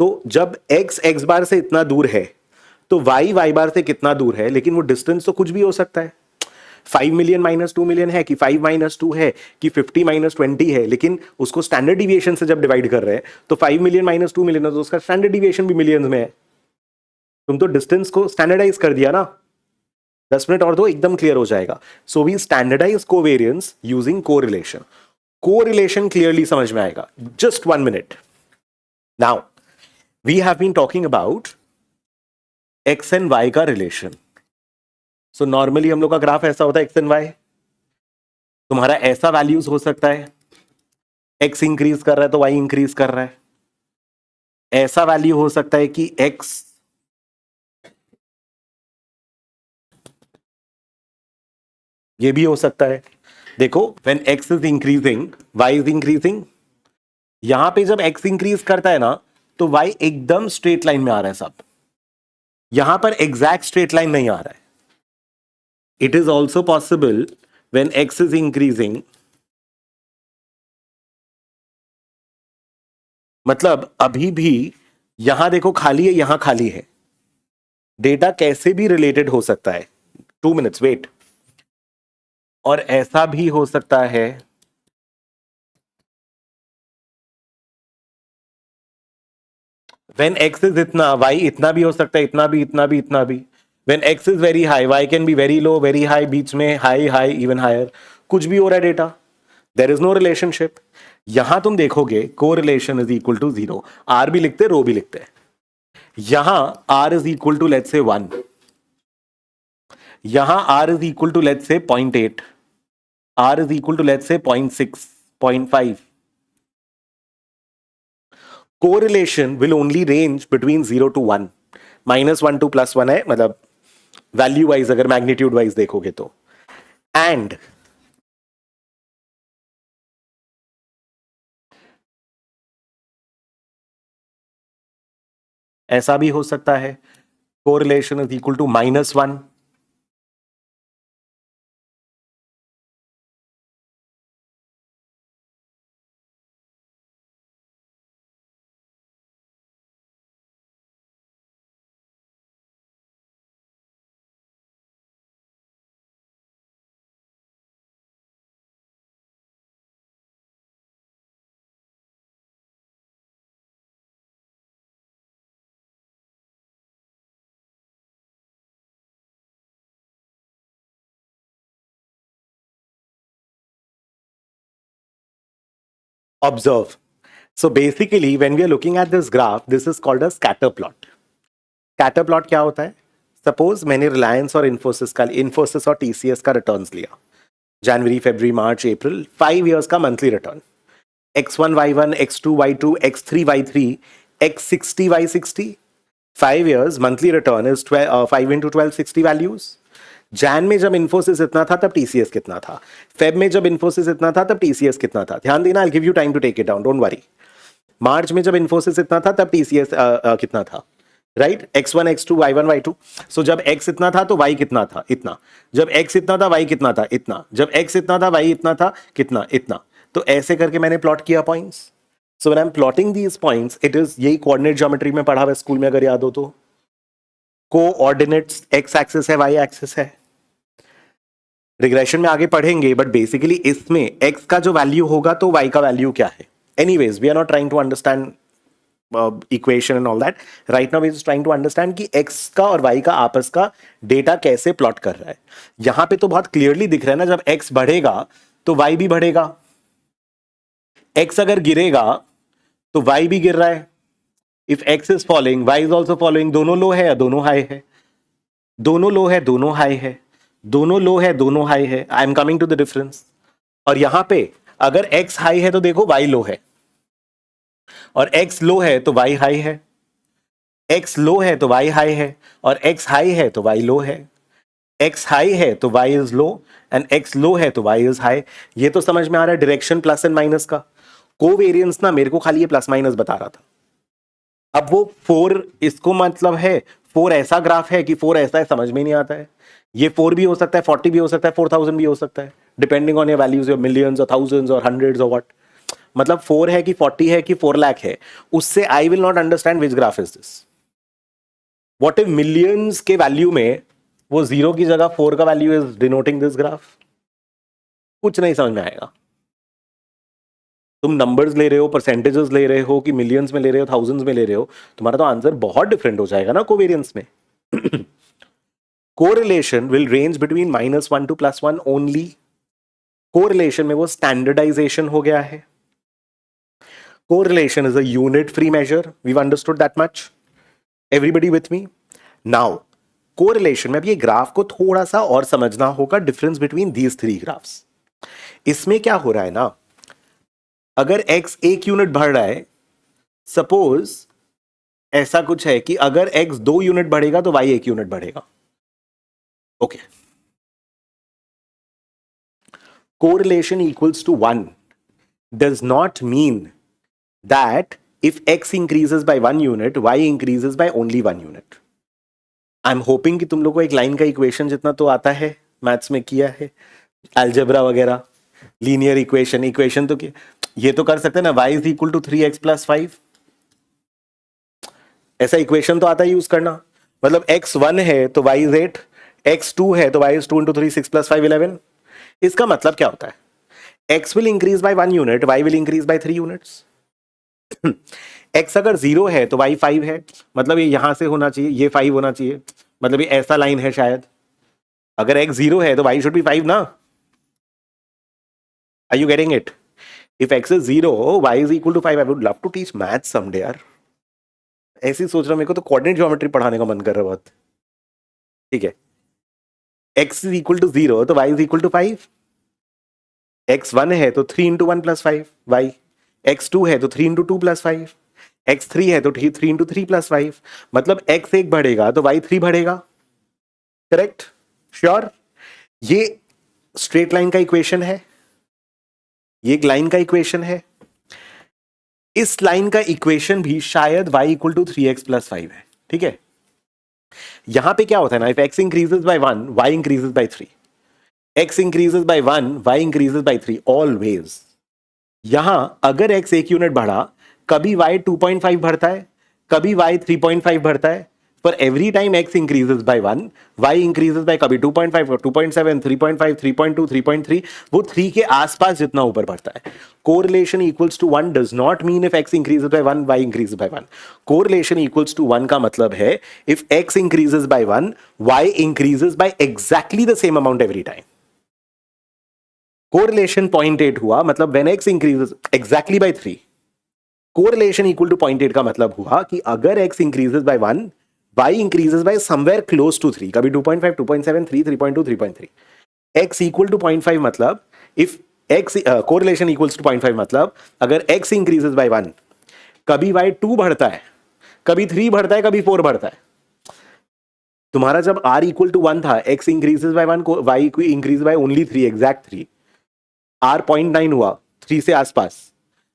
तो जब x बार से इतना दूर है तो y बार से कितना दूर है लेकिन वो डिस्टेंस तो कुछ भी हो सकता है 5 मिलियन माइनस 2 मिलियन है कि 5 माइनस 2 है कि 50 माइनस 20 है लेकिन उसको स्टैंडर्ड डिविएशन से जब डिवाइड कर रहे हैं तो 5 मिलियन माइनस 2 मिलियन है तो उसका स्टैंडर्ड डिविएशन भी मिलियंस में है तुम तो डिस्टेंस को स्टैंडर्डाइज कर दिया ना 10 मिनट और दो एकदम क्लियर हो जाएगा so we standardize covariance using correlation correlation clearly समझ में आएगा just 1 minute now we have been talking about x and Y का रिलेशन सो नॉर्मली हम लोग का ग्राफ ऐसा होता है एक्स एंड वाई तुम्हारा ऐसा वैल्यूज हो सकता है एक्स इंक्रीज कर रहा है तो वाई इंक्रीज कर रहा है ऐसा वैल्यू हो सकता है कि एक्स ये भी हो सकता है देखो when x is increasing y is increasing यहां पे जब एक्स इंक्रीज करता है ना तो वाई एकदम स्ट्रेट लाइन में आ रहा है सब यहां पर एग्जैक्ट स्ट्रेट लाइन नहीं आ रहा है it is also possible when x is increasing मतलब अभी भी यहां देखो खाली है यहां खाली है डेटा कैसे भी रिलेटेड हो सकता है 2 मिनट्स वेट और ऐसा भी हो सकता है when x is इतना y इतना भी हो सकता है इतना भी when x is very high y can be very low very high बीच में high even higher कुछ भी हो रहा है data there is no relationship यहां तुम देखोगे correlation is equal to 0 r भी लिखते रो भी लिखते यहां r is equal to let's say 1 यहां r is equal to let's say 0.8 r is equal to let's say 0.6 0.5 correlation will only range between 0 to 1 -1 to +1 है मतलब वैल्यू वाइज अगर magnitude wise देखोगे तो एंड ऐसा भी हो सकता है correlation is equal to -1 Observe. So basically when we are looking at this graph, this is called a scatter plot. Scatter plot क्या होता है? सपोज मैंने रिलायंस और इन्फोसिस और टीसीएस का रिटर्न्स लिया, जनवरी, फरवरी, मार्च, अप्रैल, 5 इयर्स का monthly return, x1 y1, x2 y2, x3 y3, x60 y60, 5 years monthly return is 5 into 12, 60 values. Jain में जब इन्फोसिस इतना था तब टीसीएस कितना था, फेब में जब इन्फोसिस इतना था तब टीसीएस कितना था, ध्यान देना, I give you time to take it down, don't worry. March में जब इन्फोसिस इतना था तब टीसीएस कितना था, right, x1 x2 y1 y2. सो जब x इतना था तो y कितना था, इतना. जब x इतना था y कितना था, इतना. जब x इतना था y इतना था, कितना, इतना. तो ऐसे करके मैंने प्लॉट किया points. So when I am plotting these points, it is, यही कोऑर्डिनेट ज्योमेट्री में पढ़ा हुआ स्कूल में, अगर याद हो तो. कोऑर्डिनेट्स x एक्सिस है, y एक्सिस है. रिग्रेशन में आगे पढ़ेंगे, बट बेसिकली इसमें x का जो वैल्यू होगा तो y का वैल्यू क्या है. Anyways, we are not trying to understand equation and all that. Right now we are trying to understand कि x का और y का आपस का डेटा कैसे प्लॉट कर रहा है. यहां पे तो बहुत क्लियरली दिख रहा है ना, जब x बढ़ेगा तो y भी बढ़ेगा. x अगर गिरेगा तो y भी गिर रहा है. If x is following, y is also following. दोनों लो है या दोनों हाई है? दोनों लो है, दोनों हाई है. दोनों लो है, दोनों हाई है. I am coming to the difference. और यहां पे अगर x हाई है तो देखो y लो है, और x लो है तो y हाई है. x लो है तो y हाई है, और x हाई है तो y लो है. x हाई है तो y is low, and x लो है तो y इज हाई. ये तो समझ में आ रहा है डायरेक्शन प्लस एंड माइनस का. कोवेरिएंस ना मेरे को खाली ये प्लस माइनस बता रहा था. अब वो 4, इसको मतलब है 4 ऐसा ग्राफ है कि 4 ऐसा है, समझ में नहीं आता है. ये 4 भी हो सकता है, 40 भी हो सकता है, 4000 भी हो सकता है, depending on your values, your millions और थाउजेंड्स और हंड्रेड्स और व्हाट. मतलब 4 है कि 40 है कि 4 लाख है, उससे I will not understand which graph is this. What if millions के वैल्यू में वो 0 की जगह 4 का value is denoting this graph? कुछ नहीं समझ में आएगा. तुम नंबर्स ले रहे हो, परसेंटेजेस ले रहे हो, कि मिलियंस में ले रहे हो, थाउजेंड्स में ले रहे हो, तुम्हारा तो आंसर बहुत डिफरेंट हो जाएगा ना कोवेरिएंस में. Correlation will range between -1 to +1 only. Correlation में वो स्टैंडर्डाइजेशन हो गया है. Correlation is a unit free measure. We've understood that much. Everybody with me now. Correlation में अब ये ग्राफ को थोड़ा सा और समझना होगा, डिफरेंस बिटवीन दीज 3 ग्राफ्स. इसमें क्या हो रहा है ना, अगर x 1 यूनिट बढ़ रहा है, सपोज ऐसा कुछ है कि अगर x 2 यूनिट बढ़ेगा तो y 1 यूनिट बढ़ेगा. Okay. Correlation equals to 1 does not mean that if x increases by 1 unit, y increases by only 1 unit. I am hoping कि तुम लोग को एक लाइन का इक्वेशन जितना तो आता है, मैथ्स में किया है, अलजेब्रा वगैरह, लीनियर इक्वेशन तो ये तो कर सकते हैं ना, y is equal to 3x + 5. ऐसा इक्वेशन तो आता है यूज करना. मतलब x1 है तो y इज 8, x2 है तो y इज 2 × 3 6 + 5 11. इसका मतलब क्या होता है? x will increase by 1 unit, y will increase by 3 units. x अगर 0 है तो y 5 है, मतलब ये यहां से होना चाहिए, ये 5 होना चाहिए, मतलब ये ऐसा लाइन है शायद. अगर x 0 है तो y शुड बी 5 ना. Are you getting it? If x is 0, y is equal to 5. I would love to teach math someday यार. ऐसे ही सोच रहा हूँ, मेरे को तो कोऑर्डिनेट ज्योमेट्री पढ़ाने का मन कर रहा है बहुत. ठीक है. x is equal to 0 तो y is equal to 5. x 1 है तो 3 × 1 + 5 y. x 2 है तो 3 × 2 + 5. x 3 है तो 3 × 3 + 5. मतलब x 1 बढ़ेगा तो y 3 बढ़ेगा. करेक्ट? श्योर? ये स्ट्रेट लाइन का इक्वेशन है, ये एक लाइन का इक्वेशन है. इस लाइन का इक्वेशन भी शायद y = 3x + 5 है. ठीक है. यहां पे क्या होता है ना, if x increases by 1, y increases bye 3. x increases by 1, y increases bye 3 always. यहां अगर x 1 यूनिट बढ़ा, कभी y 2.5 बढ़ता है, कभी y 3.5 बढ़ता है. For every time x increases by 1, y increases by कभी 2.5, 2.7, 3.5, 3.2, 3.3, वो 3 के आसपास जितना ऊपर बढ़ता है. Correlation equals to 1 does not mean if x increases by 1, y increases by 1. Correlation equals to 1 का मतलब है if x increases by 1, y increases by exactly the same amount every time. Correlation 0.8 हुआ, मतलब when x increases exactly by 3, correlation equal to 0.8 का मतलब हुआ कि अगर x increases by 1, y increases by somewhere close to 3, कभी 2.5, 2.7, 3, 3.2, 3.3, x equal to 0.5, मतलब if x correlation equals to 0.5, मतलब अगर x इंक्रीजेस बाय 1, कभी y 2 बढ़ता है, कभी 3 बढ़ता है, कभी 4 बढ़ता है। तुम्हारा जब r इक्वल टू 1 था, x increases by 1, y increase by only 3, exact 3, r 0.9 हुआ 3 से आसपास,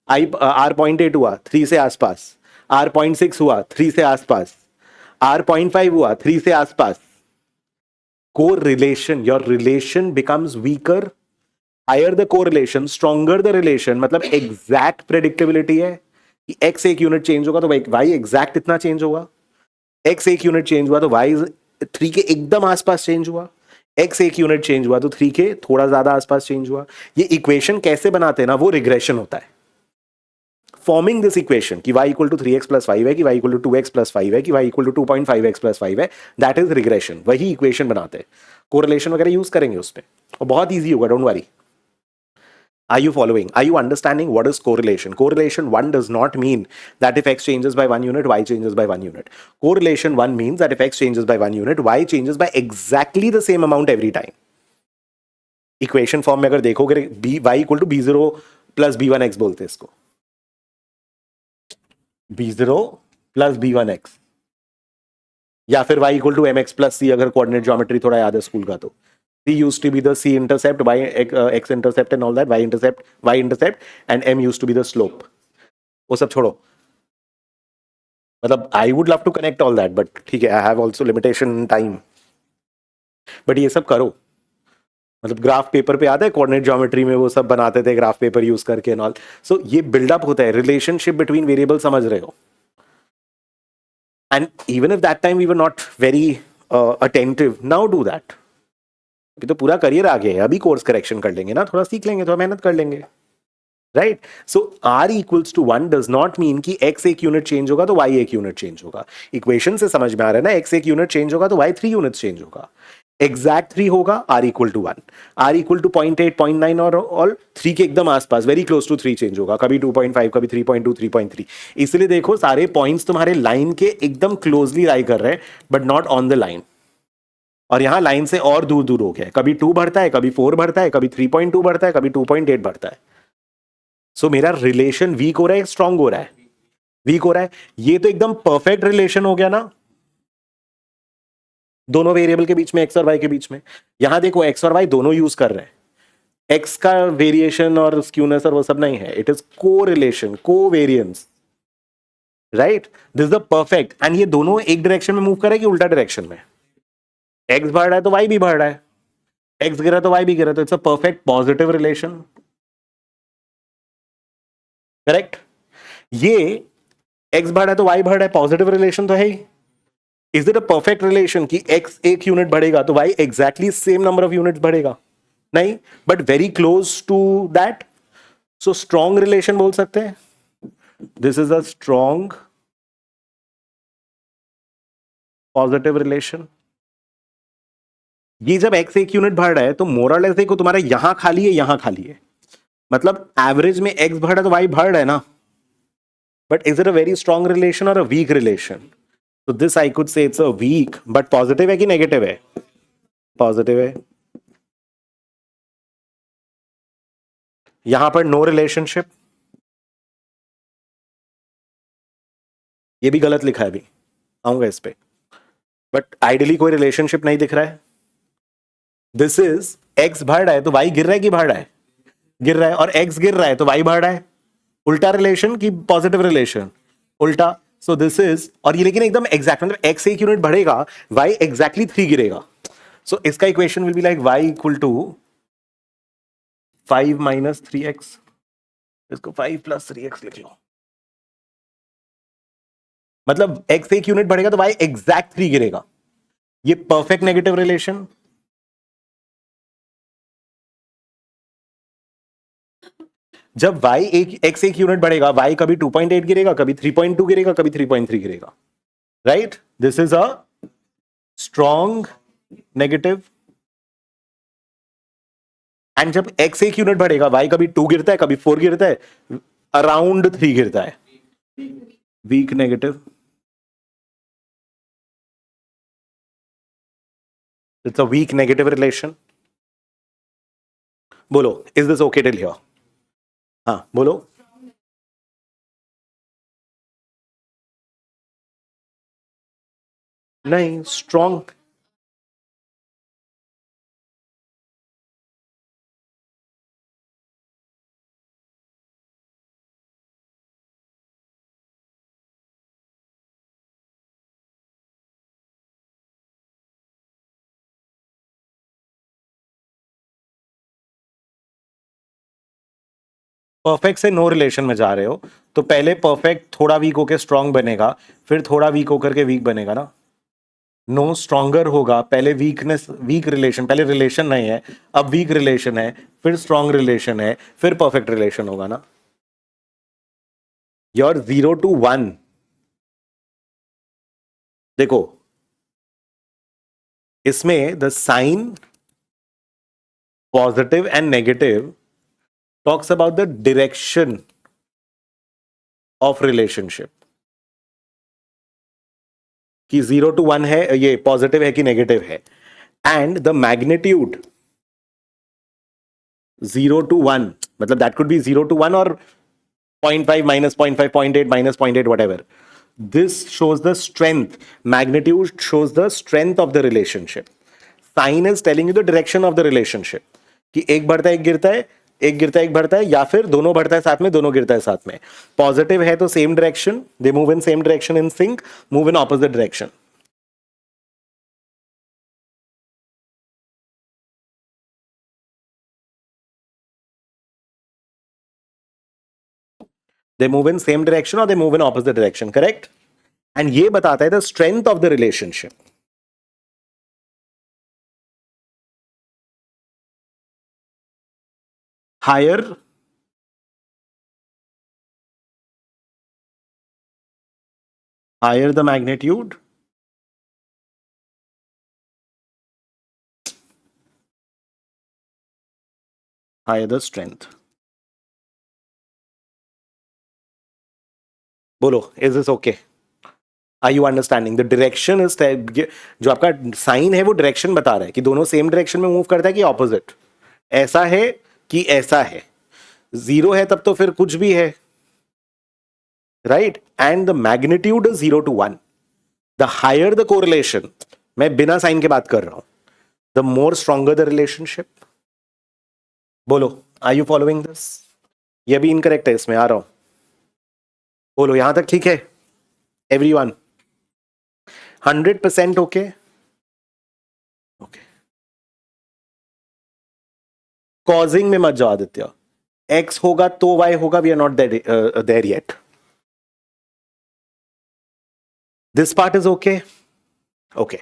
आई r 0.8 हुआ 3 से आसपास, r 0.6 हुआ 3 से आसपास, r 0.5 हुआ 3 से आसपास। Correlation, your relation becomes weaker, higher the correlation stronger the relation, मतलब एग्जैक्ट प्रेडिक्टेबिलिटी है कि x एक यूनिट चेंज होगा तो y एग्जैक्ट इतना चेंज होगा, x एक यूनिट चेंज हुआ तो y 3 के एकदम आसपास चेंज हुआ, x एक यूनिट चेंज हुआ तो 3 के थोड़ा ज्यादा आसपास चेंज हुआ। ये इक्वेशन कैसे बनाते हैं ना, वो रिग्रेशन होता है। फॉर्मिंग दिस इक्वेशन कि y equal to 3x plus 5 है, कि y equal to 2x plus 5 है, कि y equal to 2.5x plus 5 है, दैट इज रिग्रेशन। वही इक्वेशन बनाते हैं, कोरिलेशन वगैरह यूज करेंगे उस पर, और बहुत ईजी होगा, don't worry. Are you following? Are you understanding what is correlation? Correlation 1 does not mean that if x changes by 1 unit, y changes by 1 unit. Correlation 1 means that if x changes by 1 unit, y changes by exactly the same amount every time. Equation form में अगर देखोगे, y equal to b0 plus b1x बोलते हैं इसको, b0 plus b1x, या फिर y equal to mx plus c, अगर coordinate geometry थोड़ा याद है स्कूल का तो। C used to be the C intercept, y x intercept and all that, y intercept and m used to be the slope. वो सब छोड़ो, मतलब I would love to connect all that, but ठीक है, I have also limitation in time, but ये सब करो। मतलब ग्राफ पेपर पे आता है, कोऑर्डिनेट ज्योमेट्री में वो सब बनाते थे ग्राफ पेपर यूज करके एंड ऑल। सो ये बिल्डअप होता है, रिलेशनशिप बिटवीन वेरिएबल समझ रहे हो। And even if that time we were not very attentive, now do that. अभी तो पूरा करियर आ गया है, अभी कोर्स करेक्शन कर लेंगे ना, थोड़ा सीख लेंगे, थोड़ा मेहनत कर लेंगे, right. So r equals to 1 does not mean कि x एक यूनिट चेंज होगा तो y एक यूनिट चेंज होगा। इक्वेशन से समझ में आ रहा है ना, x एक यूनिट चेंज होगा तो y 3 यूनिट चेंज होगा, एग्जैक्ट 3 होगा, r equal to 1, r equal to 0.8, 0.9 और 3 के एकदम आसपास, वेरी क्लोज टू 3 चेंज होगा, कभी 2.5, कभी 3.2, 3.3। इसलिए देखो सारे पॉइंट्स तुम्हारे लाइन के एकदम क्लोजली लाई कर रहे हैं, but not on the line. और यहां लाइन से और दूर दूर हो गया है, कभी 2 बढ़ता है, कभी 4 बढ़ता है, कभी 3.2 बढ़ता है, कभी 2.8 बढ़ता है। सो मेरा रिलेशन वीक हो रहा है, स्ट्रांग हो रहा है, वीक हो रहा है। ये तो एकदम परफेक्ट रिलेशन हो गया ना, दोनों वेरिएबल के बीच में, एक्स और वाई के बीच में। यहां देखो एक्स और वाई दोनों यूज कर रहे हैं, एक्स का वेरिएशन और स्क्यूनेस और वो सब नहीं है, इट इज को रिलेशन, को variance, right. This is the perfect. And ये दोनों एक डायरेक्शन में मूव कर रहे हैं कि उल्टा डायरेक्शन में, एक्स बढ़ रहा है तो वाई भी बढ़ रहा है, एक्स गिरा तो वाई भी गिरा, तो it's a perfect positive relation, correct. ये एक्स बढ़ रहा है तो वाई बढ़ रहा है, पॉजिटिव रिलेशन तो है ही। Is it a perfect relation कि x एक यूनिट बढ़ेगा तो y exactly same number of units बढ़ेगा? नहीं, but very close to that. So strong relation बोल सकते हैं, this is a strong positive relation. ये जब x एक यूनिट बढ़ रहा है तो मोरलेस देखो तुम्हारा यहां खाली है, यहां खाली है, मतलब एवरेज में x बढ़ रहा है तो y बढ़ रहा है ना, but is it a very strong relation और अ वीक रिलेशन? तो this I could say it's a weak, but positive है कि नेगेटिव है? पॉजिटिव है। यहां पर नो रिलेशनशिप, ये भी गलत लिखा है, अभी आऊंगा इस पे, बट आइडियली कोई रिलेशनशिप नहीं दिख रहा है। दिस इज एक्स बढ़ रहा है तो वाई गिर रहा है कि बढ़ रहा है? गिर रहा है। और एक्स गिर रहा है तो वाई बढ़ रहा है, उल्टा रिलेशन कि पॉजिटिव रिलेशन? उल्टा। सो दिस इज, और ये लेकिन एकदम एग्जैक्ट, मतलब एक्स एक यूनिट बढ़ेगा, वाई एग्जैक्टली 3 गिरेगा। सो इसका equation will be like y equal to 5 minus 3x, इसको 5 प्लस 3x लिख लो, मतलब एक्स एक यूनिट बढ़ेगा तो वाई एग्जैक्ट 3 गिरेगा। ये परफेक्ट नेगेटिव रिलेशन। जब y एक x एक यूनिट बढ़ेगा, y कभी 2.8 गिरेगा, कभी 3.2 गिरेगा, कभी 3.3 गिरेगा, right. This is a strong negative and जब x 1 यूनिट बढ़ेगा y कभी 2 गिरता है, कभी 4 गिरता है, अराउंड 3 गिरता है. Weak negative. It's a weak negative relation. बोलो, is this okay till here? हाँ बोलो. नहीं, स्ट्रॉन्ग. परफेक्ट से नो रिलेशन में जा रहे हो, तो पहले परफेक्ट थोड़ा वीक होकर स्ट्रांग बनेगा, फिर थोड़ा वीक होकर के वीक बनेगा ना. नो स्ट्रॉन्गर होगा, पहले वीकनेस, वीक रिलेशन, पहले रिलेशन नहीं है, अब वीक रिलेशन है, फिर स्ट्रॉन्ग रिलेशन है, फिर परफेक्ट रिलेशन होगा ना. योर 0 to 1, देखो इसमें the sign positive and negative talks about the direction of relationship, कि 0 to 1 है, ये पॉजिटिव है कि नेगेटिव है. एंड द मैग्नीट्यूड 0 to 1, मतलब दैट कुड बी 0 to 1 और 0.5 minus 0.5, 0.8 minus 0.8, whatever. This shows the strength. Magnitude shows the strength of the relationship. Sign is telling you the direction of the relationship. कि एक बढ़ता है एक गिरता है, एक गिरता है एक बढ़ता है, या फिर दोनों बढ़ता है साथ में, दोनों गिरता है साथ में. पॉजिटिव है तो same direction, they move in same direction in sync, move in opposite direction. They move in same direction और they move in opposite direction, correct. And ये बताता है the strength of the relationship. Higher higher the magnitude, higher the strength. बोलो, is this okay? Are you understanding? The direction is जो आपका sign है वो direction बता रहा है कि दोनों सेम डायरेक्शन में मूव करता है कि ऑपोजिट, ऐसा है कि ऐसा है. जीरो है तब तो फिर कुछ भी है, right. And the magnitude is 0 to 1. The higher the correlation, मैं बिना साइन के बात कर रहा हूं, the more stronger the relationship. बोलो, आर यू फॉलोइंग दिस? ये भी इनकरेक्ट है, इसमें आ रहा हूं. बोलो, यहां तक ठीक है एवरीवन? 100% ओके. ओके, कॉजिंग में मत जाओ आदित्य. एक्स होगा तो वाई होगा, we are not there yet. This part is okay. Okay,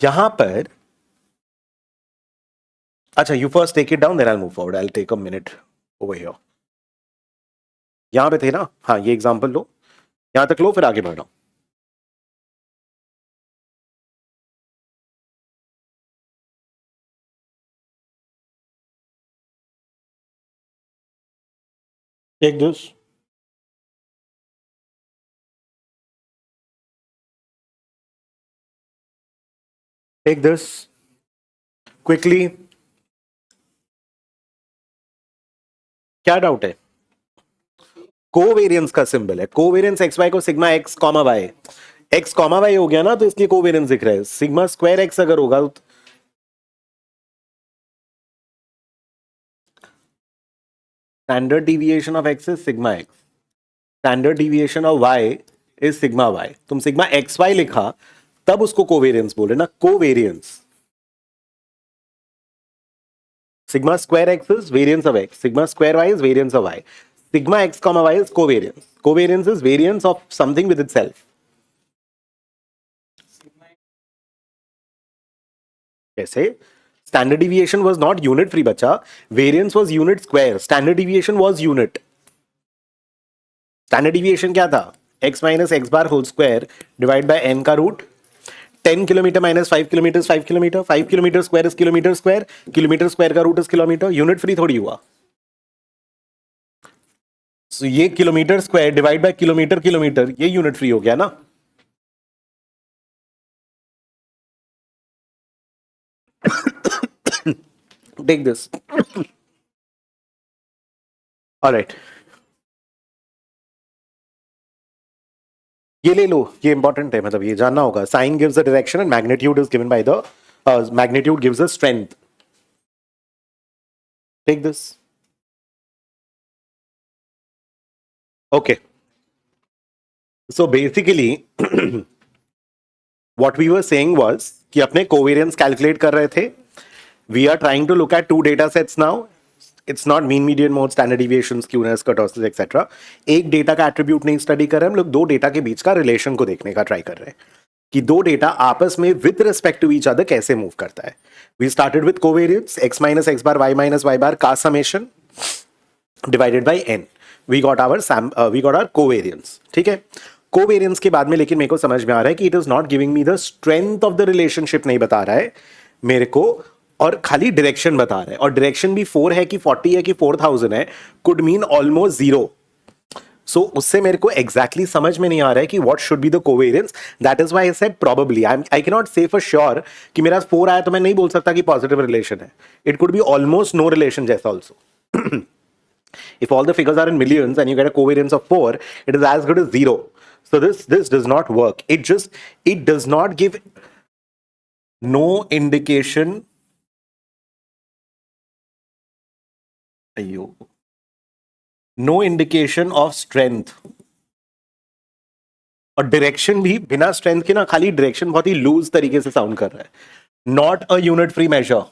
यहां पर, अच्छा, you first take it down, then I will move forward. I will take a minute over here. यहां पे थे ना, हाँ, ये एग्जांपल लो, यहां तक लो, फिर आगे बढ़ना. Take this. Take this quickly. क्या डाउट है? कोवेरियंस का सिंबल है. कोवेरियंस एक्स वाई को sigma X comma Y, X comma Y हो गया ना, तो इसलिए कोवेरियंस दिख रहा है. सिग्मा स्क्वायर एक्स अगर होगा, standard deviation of X is sigma X, standard deviation of Y is sigma Y. तुम सिग्मा एक्स वाई लिखा तब उसको कोवेरियंस बोले ना, covariance. Sigma square X is variance of X, sigma square Y is variance of Y. Sigma X comma Y is covariance. Covariance is variance of something with itself. कैसे? Standard deviation was not unit free बच्चा, variance was unit square, standard deviation was unit. Standard deviation क्या था? X minus x bar whole square divide by N का root. 10 kilometre minus 5 kilometre 5 kilometre, 5 kilometre square is kilometre square का root is kilometre, unit free थोड़ी हुआ। So, ये kilometre square divide by kilometre kilometre, ये unit free हो गया ना। Take this, alright, ये ले लो, ये इंपॉर्टेंट है, मतलब ये जानना होगा। Sign gives a direction and magnitude is given by the magnitude gives a strength. Take this, okay. So basically what we were saying was कि अपने कोवेरियंस कैलकुलेट कर रहे थे। We are trying to look at two data sets now. It's not mean median mode, standard deviation, skewness, kurtosis etcetera. एक data का attribute नहीं study कर रहे हम लोग, दो डेटा के बीच का रिलेशन को देखने का ट्राई कर रहे हैं कि दो डेटा आपस में with respect to each other कैसे मूव करता है। We started with covariance x minus x bar, y minus Y bar का summation divided by n। We got our covariance, ठीक है। कोवेरियंस के बाद में लेकिन मेरे को समझ में आ रहा है कि it is not giving me the strength of the relationship, नहीं बता रहा है मेरे को, और खाली डायरेक्शन बता रहा है। और डायरेक्शन भी 4 है कि 40 है कि 4000 है, कुड मीन ऑलमोस्ट जीरो। सो उससे मेरे को एग्जैक्टली समझ में नहीं आ रहा है कि what should be the covariance. That is why I said probably, I can not से फॉर श्योर कि मेरा 4 आया तो मैं नहीं बोल सकता कि पॉजिटिव रिलेशन है। It could be almost no relation जैसा also. If all the figures are in millions and you get a covariance of 4, it is as good as 0. So this does not work. It does not give no indication. No indication of strength. और direction भी बिना strength के ना, खाली direction बहुत ही loose तरीके से sound कर रहा है। Not a unit free measure.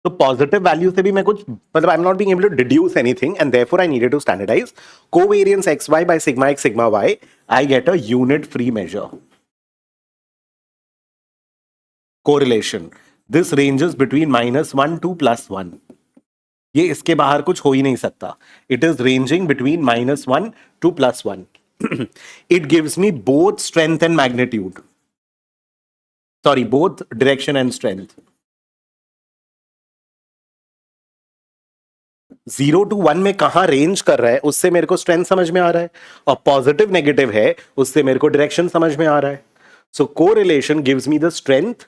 तो पॉजिटिव वैल्यू से भी मैं कुछ, मतलब I am not being able to deduce anything and therefore I needed to standardize covariance X Y by sigma X sigma Y. I get a unit free measure. Correlation, this ranges between -1 to +1। ये इसके बाहर कुछ हो ही नहीं सकता। It is ranging between -1 to +1। It gives me both strength and magnitude, sorry both direction and strength. 0 to 1 में कहां range कर रहा है उससे मेरे को स्ट्रेंथ समझ में आ रहा है, और पॉजिटिव नेगेटिव है उससे मेरे को डायरेक्शन समझ में आ रहा है। So correlation gives me the strength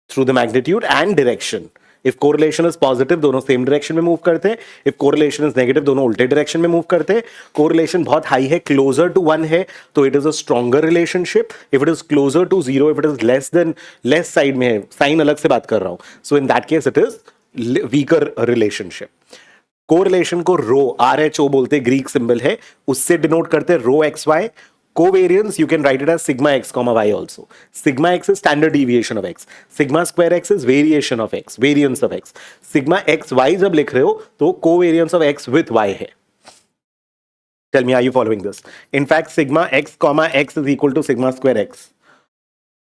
through the magnitude and direction. If correlation is positive दोनों सेम डायरेक्शन में मूव करते हैं, इफ कोरिलेशन इज नेगेटिव दोनों उल्टे डायरेक्शन में मूव करते हैं। कोरिलेशन बहुत हाई है, क्लोजर टू 1 है, तो it is a stronger relationship. If it is closer to 0, if it is less than, less side में है, साइन अलग से बात कर रहा हूं, so in that case it is weaker relationship. Correlation को रो, RHO बोलते, ग्रीक सिंबल है, उससे डिनोट करते rho X Y. Covariance you can write it as sigma x comma y also. Sigma x is standard deviation of x. Sigma square x is variation of x, variance of x. Sigma x y जब लिख रहे हो तो covariance of x with y है। Tell me, are you following this? In fact, sigma x comma x is equal to sigma square x.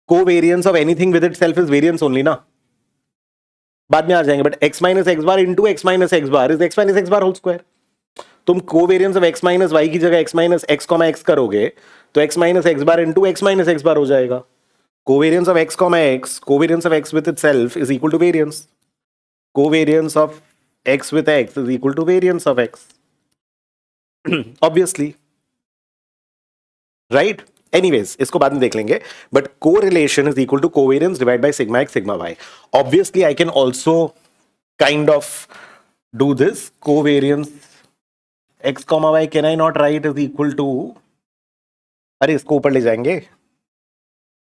Covariance of anything with itself is variance only ना, बाद में आ जाएंगे, but x minus x bar into X minus x bar is X minus x bar whole square. तुम covariance of x minus Y की जगह x minus X comma X करोगे तो x minus x bar into X minus x bar हो जाएगा। Covariance of x comma X, covariance of x with itself is equal to variance. Covariance of x with x is equal to variance of x, obviously, right? Anyways, इसको बाद में देख लेंगे, but correlation is equal to covariance divided by sigma x sigma y. Obviously, I can also kind of do this. Covariance x comma y can I not write is equal to, अरे इसको ऊपर ले जाएंगे,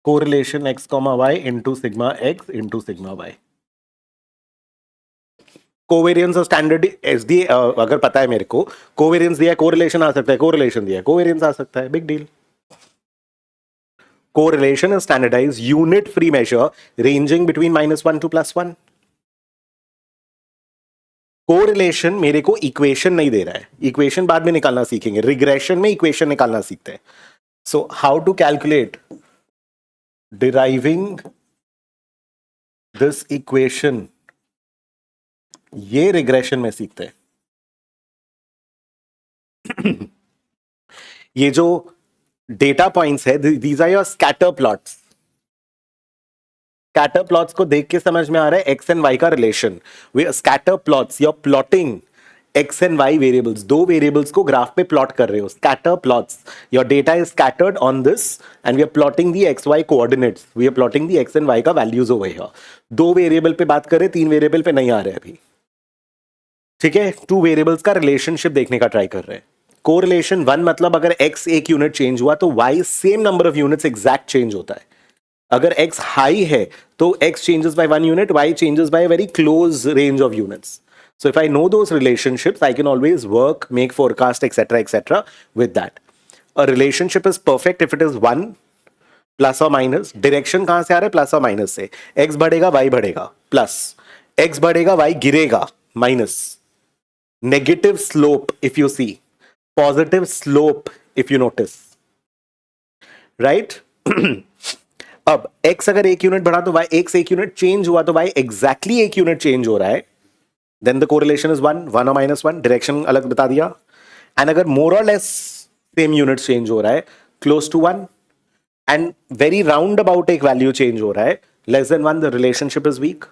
correlation x comma y into sigma x into sigma y. Covariance और standard S दिए, अगर पता है मेरे को, कोवेरियंस दिया है, कोरिलेशन आ सकता है, कोरिलेशन दिया है, कोवेरियंस आ सकता है, big deal. Correlation is standardized unit free measure ranging between -1 to +1। Correlation मेरे को इक्वेशन नहीं दे रहा है, इक्वेशन बाद में निकालना सीखेंगे, रिग्रेशन में इक्वेशन निकालना सीखते हैं। So how to calculate deriving this equation, ये रिग्रेशन में सीखते हैं। ये जो डेटा पॉइंट्स है, these are your scatter plots. Scatter plots को देख के समझ में आ रहा है एक्स एंड वाई का रिलेशन। Scatter plots, you are plotting X and Y variables, दो वेरिएबल्स को ग्राफ पे प्लॉट कर रहे हो। Scatter plots, your data is scattered on this and we are plotting the X Y coordinates, we are plotting the X and Y का values over here. दो variable पे बात करें, तीन वेरिएबल पे नहीं आ रहे अभी, ठीक है। टू वेरिएबल्स का रिलेशनशिप देखने का ट्राई कर रहे हैं। कोरिलेशन 1 मतलब अगर x एक यूनिट चेंज हुआ तो y same number of units exact change होता है। अगर x हाई है तो x changes by 1 unit, y changes by a very close range of units. So if I know those relationships, I can always work, make forecast, etc. with that. A relationship is perfect if it is 1 plus or minus. Direction कहां से आ रहा है? Plus और minus से। x बढ़ेगा y बढ़ेगा, plus x बढ़ेगा y गिरेगा, minus. Negative slope if you see, positive slope if you notice, right? अब x अगर एक यूनिट बढ़ा तो y, x एक यूनिट चेंज हुआ तो y एग्जैक्टली एक यूनिट चेंज हो रहा है, देन द कोरिलेशन इज 1 और -1, डायरेक्शन अलग बता दिया। एंड अगर मोर और लेस सेम यूनिट चेंज हो रहा है, close to 1, and very round about एक वैल्यू चेंज हो रहा है, less than 1, the relationship is weak.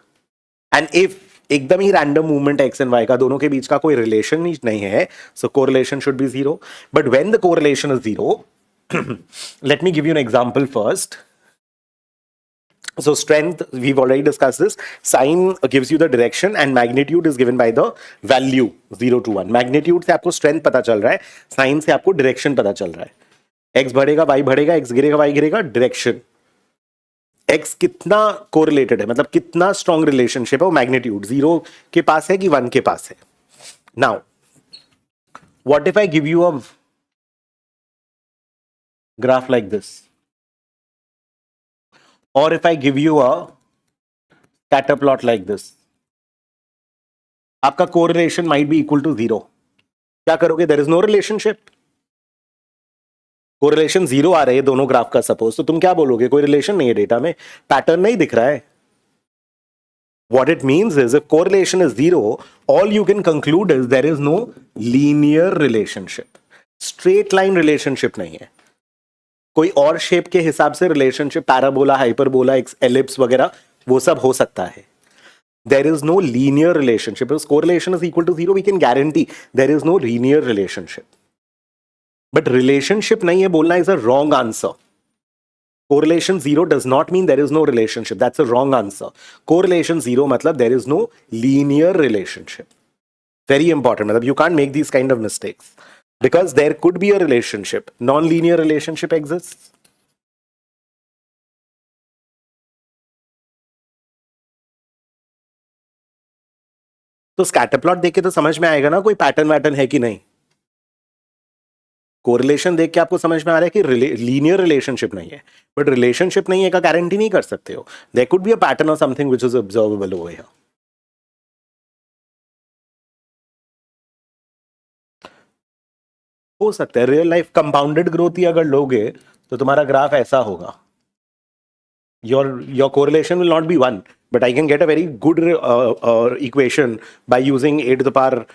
And if एकदम ही random movement X and Y का, दोनों के बीच का कोई रिलेशन नहीं है, so correlation should be 0। But when the correlation is 0, let me give you an example first. So strength, we've already discussed this. Sine gives you the direction and magnitude is given by the value 0 to 1. Magnitude से आपको strength पता चल रहा है, sine से आपको direction पता चल रहा है। x बढ़ेगा y बढ़ेगा, x गिरेगा y गिरेगा, direction। x कितना कोरिलेटेड है, मतलब कितना स्ट्रॉन्ग रिलेशनशिप है, वो मैग्नीट्यूड 0 के पास है कि 1 के पास है। Now what if I give you a graph like this, or if I give you a scatter plot like this, आपका correlation might be equal to 0। क्या करोगे? There is no relationship, correlation 0 आ रहे हैं दोनों ग्राफ का suppose, तो तुम क्या बोलोगे? कोई रिलेशन नहीं है डेटा में, पैटर्न नहीं दिख रहा है। What it means is if correlation is 0, all you can conclude is there is no linear relationship, straight line relationship नहीं है। कोई और शेप के हिसाब से रिलेशनशिप, पैराबोला, हाइपरबोला, एलिप्स वगैरह, वो सब हो सकता है। There is no linear relationship. If correlation is equal to 0, we can guarantee there is no linear relationship. But relationship नहीं है बोलना is a wrong answer. Correlation 0 does not mean there is no relationship, that's a wrong answer. Correlation 0 मतलब there is no linear relationship. Very important, मतलब you can't make this kind of mistakes, because there could be a relationship, non-linear relationship exists। तो scatter plot देख के तो समझ में आएगा ना कोई पैटर्न वैटर्न है कि नहीं। कोरिलेशन देख के आपको समझ में आ रहा है कि लीनियर रिलेशनशिप नहीं है, बट रिलेशनशिप नहीं है का गारंटी नहीं कर सकते हो। There could be a pattern और something which is observable over here. हो सकता है रियल लाइफ कंपाउंडेड ग्रोथ ही अगर लोगे तो तुम्हारा ग्राफ ऐसा होगा। your correlation will not be 1, but I can get a very good equation by using a to the power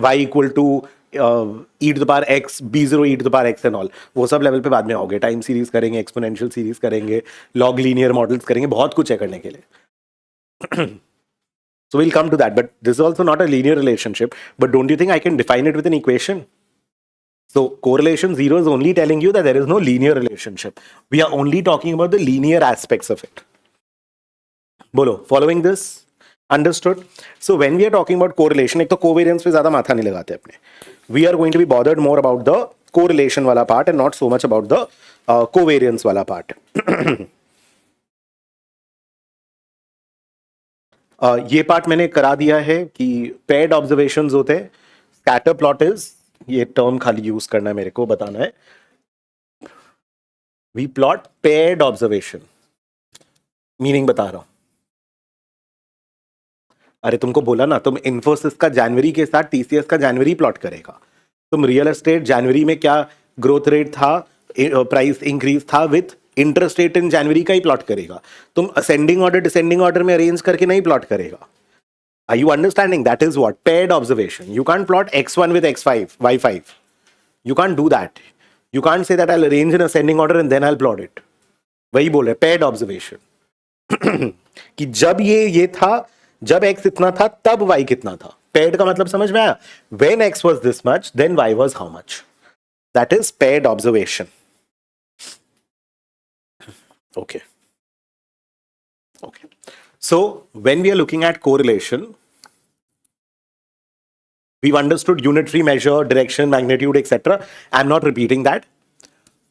y equal to e to the power x, b0 e to the power x and all। वो sub level पे बाद में होगे, time series करेंगे, exponential series करेंगे, log linear models करेंगे, बहुत कुछ है करने के लिए। So we'll come to that, but this is also not a linear relationship, but don't you think I can define it with an equation? So correlation 0 is only telling you that there is no linear relationship. We are only talking about the linear aspects of it. बोलो, following this? Understood? So when we are talking about correlation, एक तो covariance पे ज़्यादा माथा नहीं लगाते अपने। We are going to be bothered more about the correlation वाला part and not so much about the covariance वाला part। ये पार्ट मैंने करा दिया है कि paired observations होते हैं। Scatter plot is, ये टर्म खाली यूज करना है, मेरे को बताना है। We plot paired observation, meaning बता रहा हूं। अरे तुमको बोला ना, तुम इन्फोसिस का जनवरी के साथ टीसीएस का जनवरी प्लॉट करेगा। तुम रियल एस्टेट जनवरी में क्या ग्रोथ रेट था, प्राइस इंक्रीज था, विथ इंटरेस्ट रेट इन जनवरी का ही प्लॉट करेगा। तुम असेंडिंग ऑर्डर डिसेंडिंग ऑर्डर में अरेंज करके नहीं प्लॉट करेगा। Are you understanding? That is what paired observation. You can't plot x1 with x5, y5. You can't do that. You can't say that I'll arrange in ascending order and then I'll plot it. वही बोल रहे paired observation. कि जब ये था, जब x इतना था तब y कितना था. Paired का मतलब समझ में आया? When x was this much, then y was how much. That is paired observation. Okay. So when we are looking at correlation, we've understood unitary measure, direction, magnitude, etc. I'm not repeating that.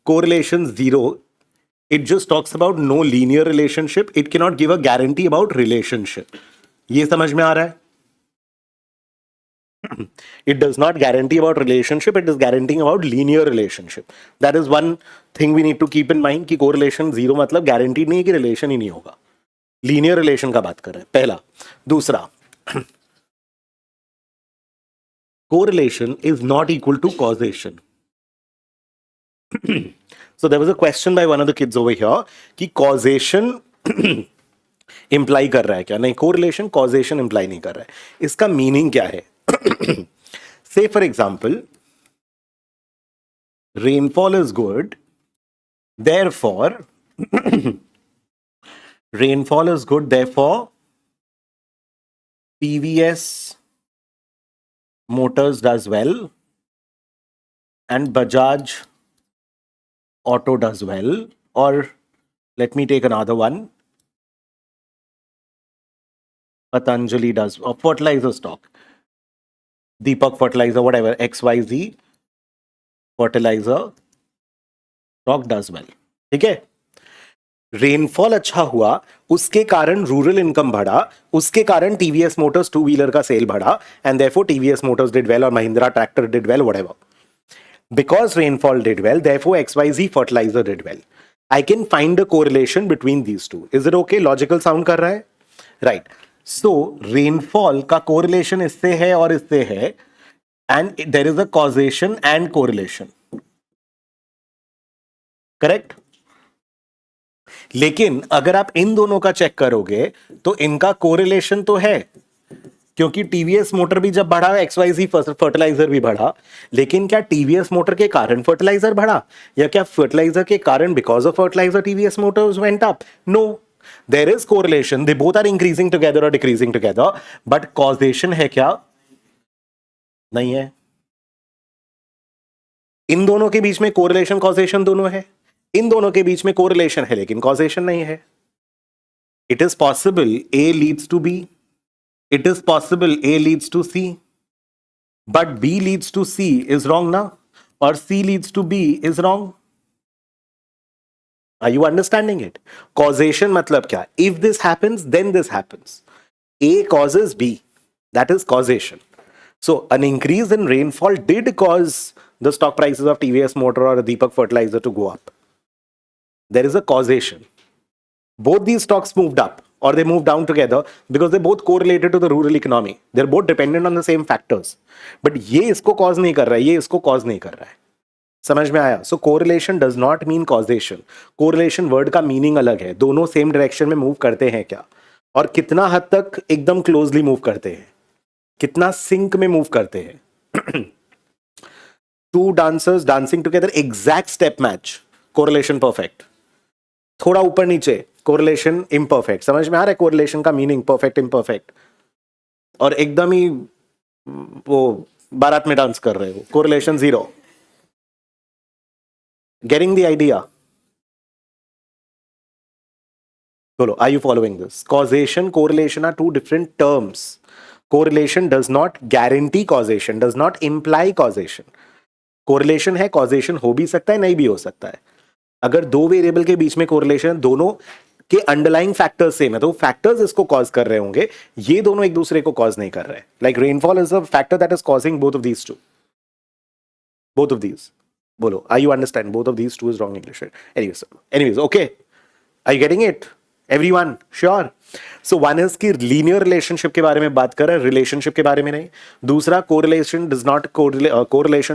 Correlation 0, it just talks about no linear relationship. It cannot give a guarantee about relationship. ये समझ में आ रहा है? It does not guarantee about relationship. It is guaranteeing about linear relationship. That is one thing we need to keep in mind कि correlation 0 मतलब guaranteed नहीं है कि relation ही नहीं होगा. Linear relation का बात कर रहे हैं. पहला. दूसरा, correlation is not equal to causation. So there was a question by one of the kids over here कि causation imply कर रहा है क्या? नहीं, correlation causation imply नहीं कर रहा है. इसका meaning क्या है? Say for example, rainfall is good, therefore rainfall is good, therefore TVS Motors does well and Bajaj Auto does well. Or let me take another one, Patanjali does, or fertilizer stock, Deepak fertilizer, whatever, XYZ fertilizer stock does well. ठीक है? Rainfall अच्छा हुआ, उसके कारण rural income बढ़ा, उसके कारण TVS Motors two wheeler का सेल बढ़ा, and therefore TVS Motors did well और Mahindra tractor did well, whatever. Because rainfall did well, therefore XYZ fertilizer did well. I can find a correlation between these two. Is it okay? Logical sound कर रहा है? Right. So rainfall का correlation इससे है और इससे है, and there is a causation and correlation. Correct? लेकिन अगर आप इन दोनों का चेक करोगे तो इनका कोरिलेशन तो है, क्योंकि टीवीएस मोटर भी जब बढ़ा एक्सवाईजी फर्टिलाइजर भी बढ़ा. लेकिन क्या टीवीएस मोटर के कारण फर्टिलाइजर बढ़ा, या क्या फर्टिलाइजर के कारण because of fertilizer TVS motors went up? No, there is correlation. They both are increasing together और डिक्रीजिंग टुगेदर, बट कॉजेशन है क्या? नहीं है. इन दोनों के बीच में कोरिलेशन कॉजेशन दोनों है. इन दोनों के बीच में कोरिलेशन है लेकिन कॉजेशन नहीं है. It is possible A leads to B, it is possible A leads to C, but B leads to C is wrong na, or C leads to B is wrong. Are you understanding it? Causation matlab kya? If this happens, then this happens. A causes B. That is causation. So an increase in rainfall did cause the stock prices of TVS motor or Deepak fertilizer to go up. There is a causation. Both these stocks moved up or they moved down together because they both correlated to the rural economy. They're both dependent on the same factors. But ये इसको cause नहीं कर रहा है, ये इसको cause नहीं कर रहा है. समझ में आया? So correlation does not mean causation. Correlation word का meaning अलग है. दोनों same direction में move करते हैं क्या, और कितना हद तक एकदम closely move करते हैं, कितना sync में move करते हैं. Two dancers dancing together, exact step match, correlation perfect. थोड़ा ऊपर नीचे, कोरिलेशन इम्परफेक्ट. समझ में आ रहा है कोरिलेशन का मीनिंग? Perfect imperfect. और एकदम ही वो बारात में डांस कर रहे हो, कोरिलेशन 0. Getting the idea? बोलो, are you following this? Causation, correlation are two different terms. Correlation does not guarantee causation, does not imply causation. Correlation है, कॉजेशन हो भी सकता है, नहीं भी हो सकता है. अगर दो वेरिएबल के बीच में कोरिलेशन, दोनों के अंडरलाइंग फैक्टर्स सेम है, तो फैक्टर्स इसको कॉज कर रहे होंगे, ये दोनों एक दूसरे को कॉज नहीं कर रहे. Like rainfall is a factor that is causing both of these two. Both of these. बोलो, are you understand? Both of these two is wrong English. Anyways, okay, are you getting it everyone? Sure. So one is key linear relationship के बारे में बात कर रहे हैं, relationship के बारे में नहीं. दूसरा, correlation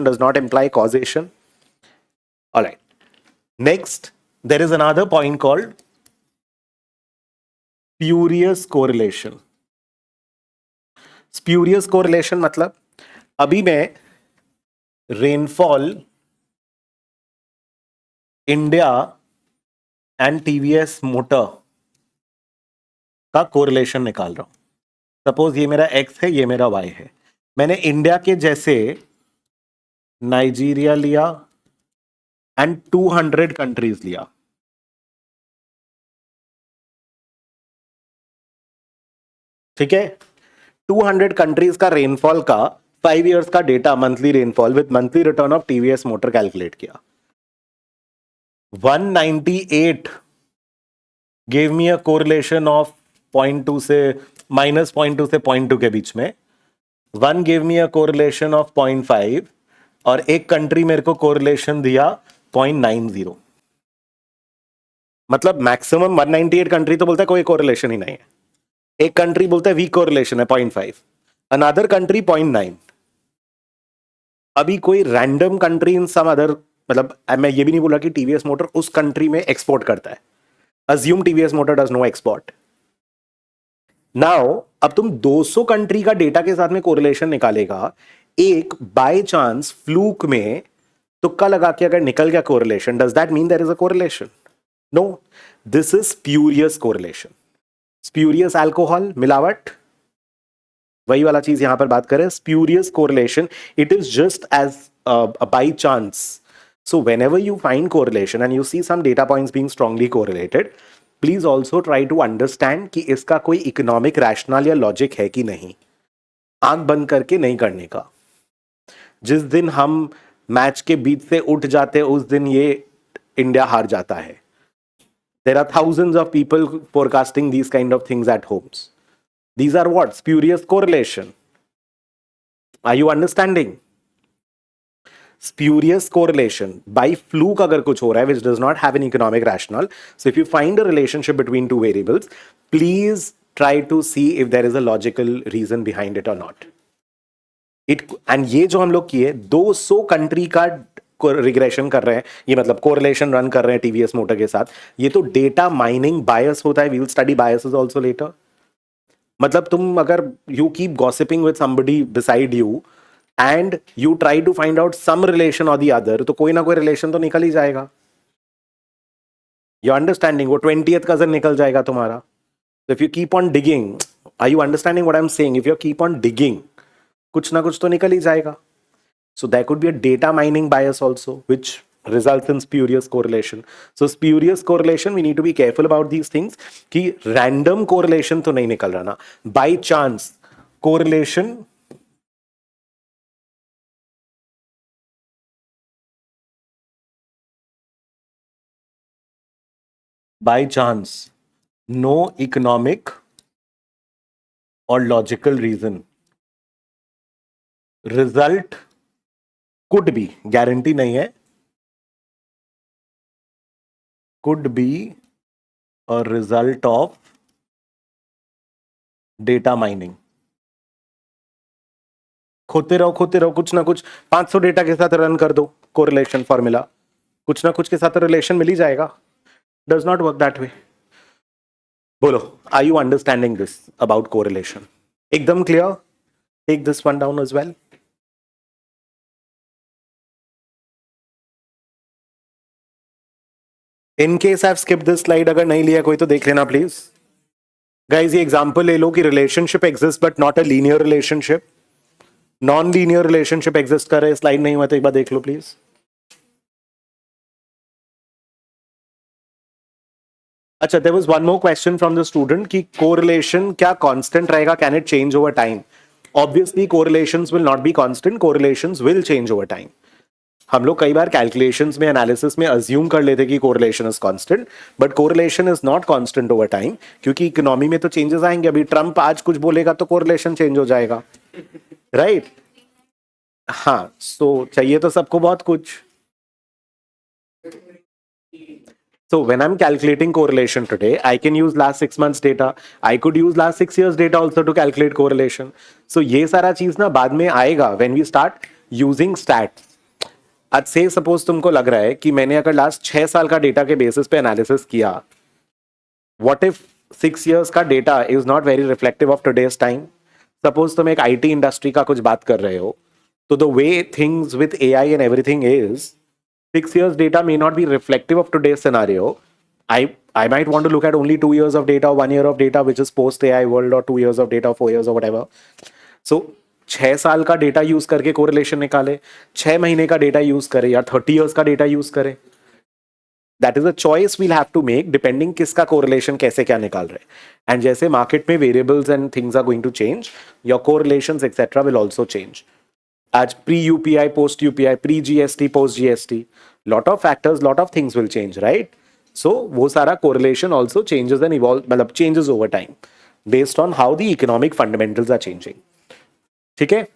does not imply causation. Alright. Next, there is another point called spurious correlation. Spurious correlation मतलब, अभी मैं rainfall India and TVS motor का कोरिलेशन निकाल रहा हूं। सपोज ये मेरा एक्स है, ये मेरा वाई है। मैंने इंडिया के जैसे नाइजीरिया लिया एंड 200 कंट्रीज लिया। ठीक है, 200 कंट्रीज का रेनफॉल का 5 इयर्स का data, monthly rainfall with monthly return of TVS motor calculate किया। 198 gave me a correlation of 0.2 से -0.2 से 0.2 के बीच में। 1 gave me a correlation of 0.5 और एक कंट्री मेरे को कोरिलेशन दिया 0.90। मतलब मैक्सिमम 198 कंट्री तो बोलता है कोई कोरिलेशन ही नहीं है। एक कंट्री बोलता है वीक कोरिलेशन है 0.5, अनदर कंट्री 0.9। अभी कोई random country in some other, मतलब मैं ये भी नहीं बोला कि टीवीएस मोटर उस कंट्री में एक्सपोर्ट करता है। Assume TVS Motor does no export. Now, अब तुम 200 कंट्री का डेटा के साथ में कोरिलेशन निकालेगा। एक बाय चांस फ्लूक में तुक्का लगा के अगर निकल गया correlation, does that mean there is a correlation? No, this is spurious correlation. Spurious alcohol, मिलावट, वही वाला चीज यहां पर बात करें। Spurious correlation, it is just as by chance. So whenever you find correlation and you see some data points being strongly correlated, please also try to understand कि इसका कोई इकोनॉमिक रैशनल या लॉजिक है कि नहीं। आंख बंद करके नहीं करने का। जिस दिन हम मैच के बीच से उठ जाते उस दिन ये इंडिया हार जाता है। There are thousands of people forecasting these kind of things at homes. These are what? Spurious correlation. Are you understanding? Spurious correlation by fluke अगर कुछ हो रहा है which does not have an economic rationale. So if you find a relationship between two variables, please try to see if there is a logical reason behind it or not. And ये जो हम लोग किए 200 country का regression कर रहे हैं, ये मतलब कोरिलेशन रन कर रहे हैं टीवीएस मोटर के साथ। ये तो डेटा माइनिंग बायस होता है। We will study biases also later. मतलब तुम अगर you keep gossiping with somebody beside you and you try to find out some relation or the other, तो कोई ना कोई रिलेशन तो निकल ही जाएगा। You're understanding? वो 20th cousin निकल जाएगा तुम्हारा। So if you keep on digging, are you understanding what I'm saying? If you keep on digging, कुछ ना कुछ तो निकल ही जाएगा। So there could be a data mining bias also, which results in spurious correlation. So spurious correlation, we need to be careful about these things कि random correlation तो नहीं निकल रहा ना। By chance correlation by chance, no economic or logical reason. Result could be, guarantee नहीं है, could be a result of data mining. खोते रहो कुछ ना कुछ 500 डेटा के साथ रन कर दो कोरिलेशन फॉर्मूला, कुछ ना कुछ के साथ रिलेशन मिल ही जाएगा। Does not work that way. बोलो, are you understanding this about correlation? एकदम clear? Take this one down as well. In case I've skipped this slide, अगर नहीं लिया कोई तो देख लेना प्लीज। गाइज ये एग्जांपल ले लो कि relationship exist but not a linear relationship. Non linear relationship exist कर रहे, स्लाइड नहीं हुआ तो एक बार देख लो प्लीज। अच्छा, there was one more question from the student कि कोरिलेशन क्या कांस्टेंट रहेगा, can it change over time? Obviously correlations will not be constant, correlations will change over time. हम लोग कई बार कैलकुलेशंस में, एनालिसिस में अज्यूम कर लेते कि correlation is constant, but correlation is not constant over time, क्योंकि इकोनॉमी में तो चेंजेस आएंगे। अभी ट्रंप आज कुछ बोलेगा तो कोरिलेशन चेंज हो जाएगा, राइट? हाँ, सो चाहिए तो सबको बहुत कुछ। So when I'm calculating correlation today, I can use last 6 months data. I could use last 6 years data also to calculate correlation. So ये सारा चीज ना बाद में आएगा when we start using stats. आज से सपोज तुमको लग रहा है कि मैंने अगर लास्ट 6 साल का डेटा के बेसिस पे एनालिसिस किया, what if 6 years का data is not very reflective of today's time? Suppose तुम एक IT इंडस्ट्री का कुछ बात कर रहे हो, तो the way things with AI and everything is, 6 years data may not be reflective of today's scenario. I might want to look at only 2 years of data, 1 year of data, which is post AI world, or 2 years of data, 4 years or whatever. So 6 साल का data use करके correlation निकाले, 6 महीने का data use करे या 30 years का data use करे. That is a choice we'll have to make depending किसका कोरिलेशन कैसे क्या निकाल रहे हैं. एंड जैसे मार्केट में variables and things are going to change, your correlations etcetera will also change. आज pre UPI, post UPI, pre GST, post GST, lot of factors, lot of things will change, right? So वो सारा correlation also changes and evolve, मतलब changes over time based on how the economic fundamentals are changing. ठीक है?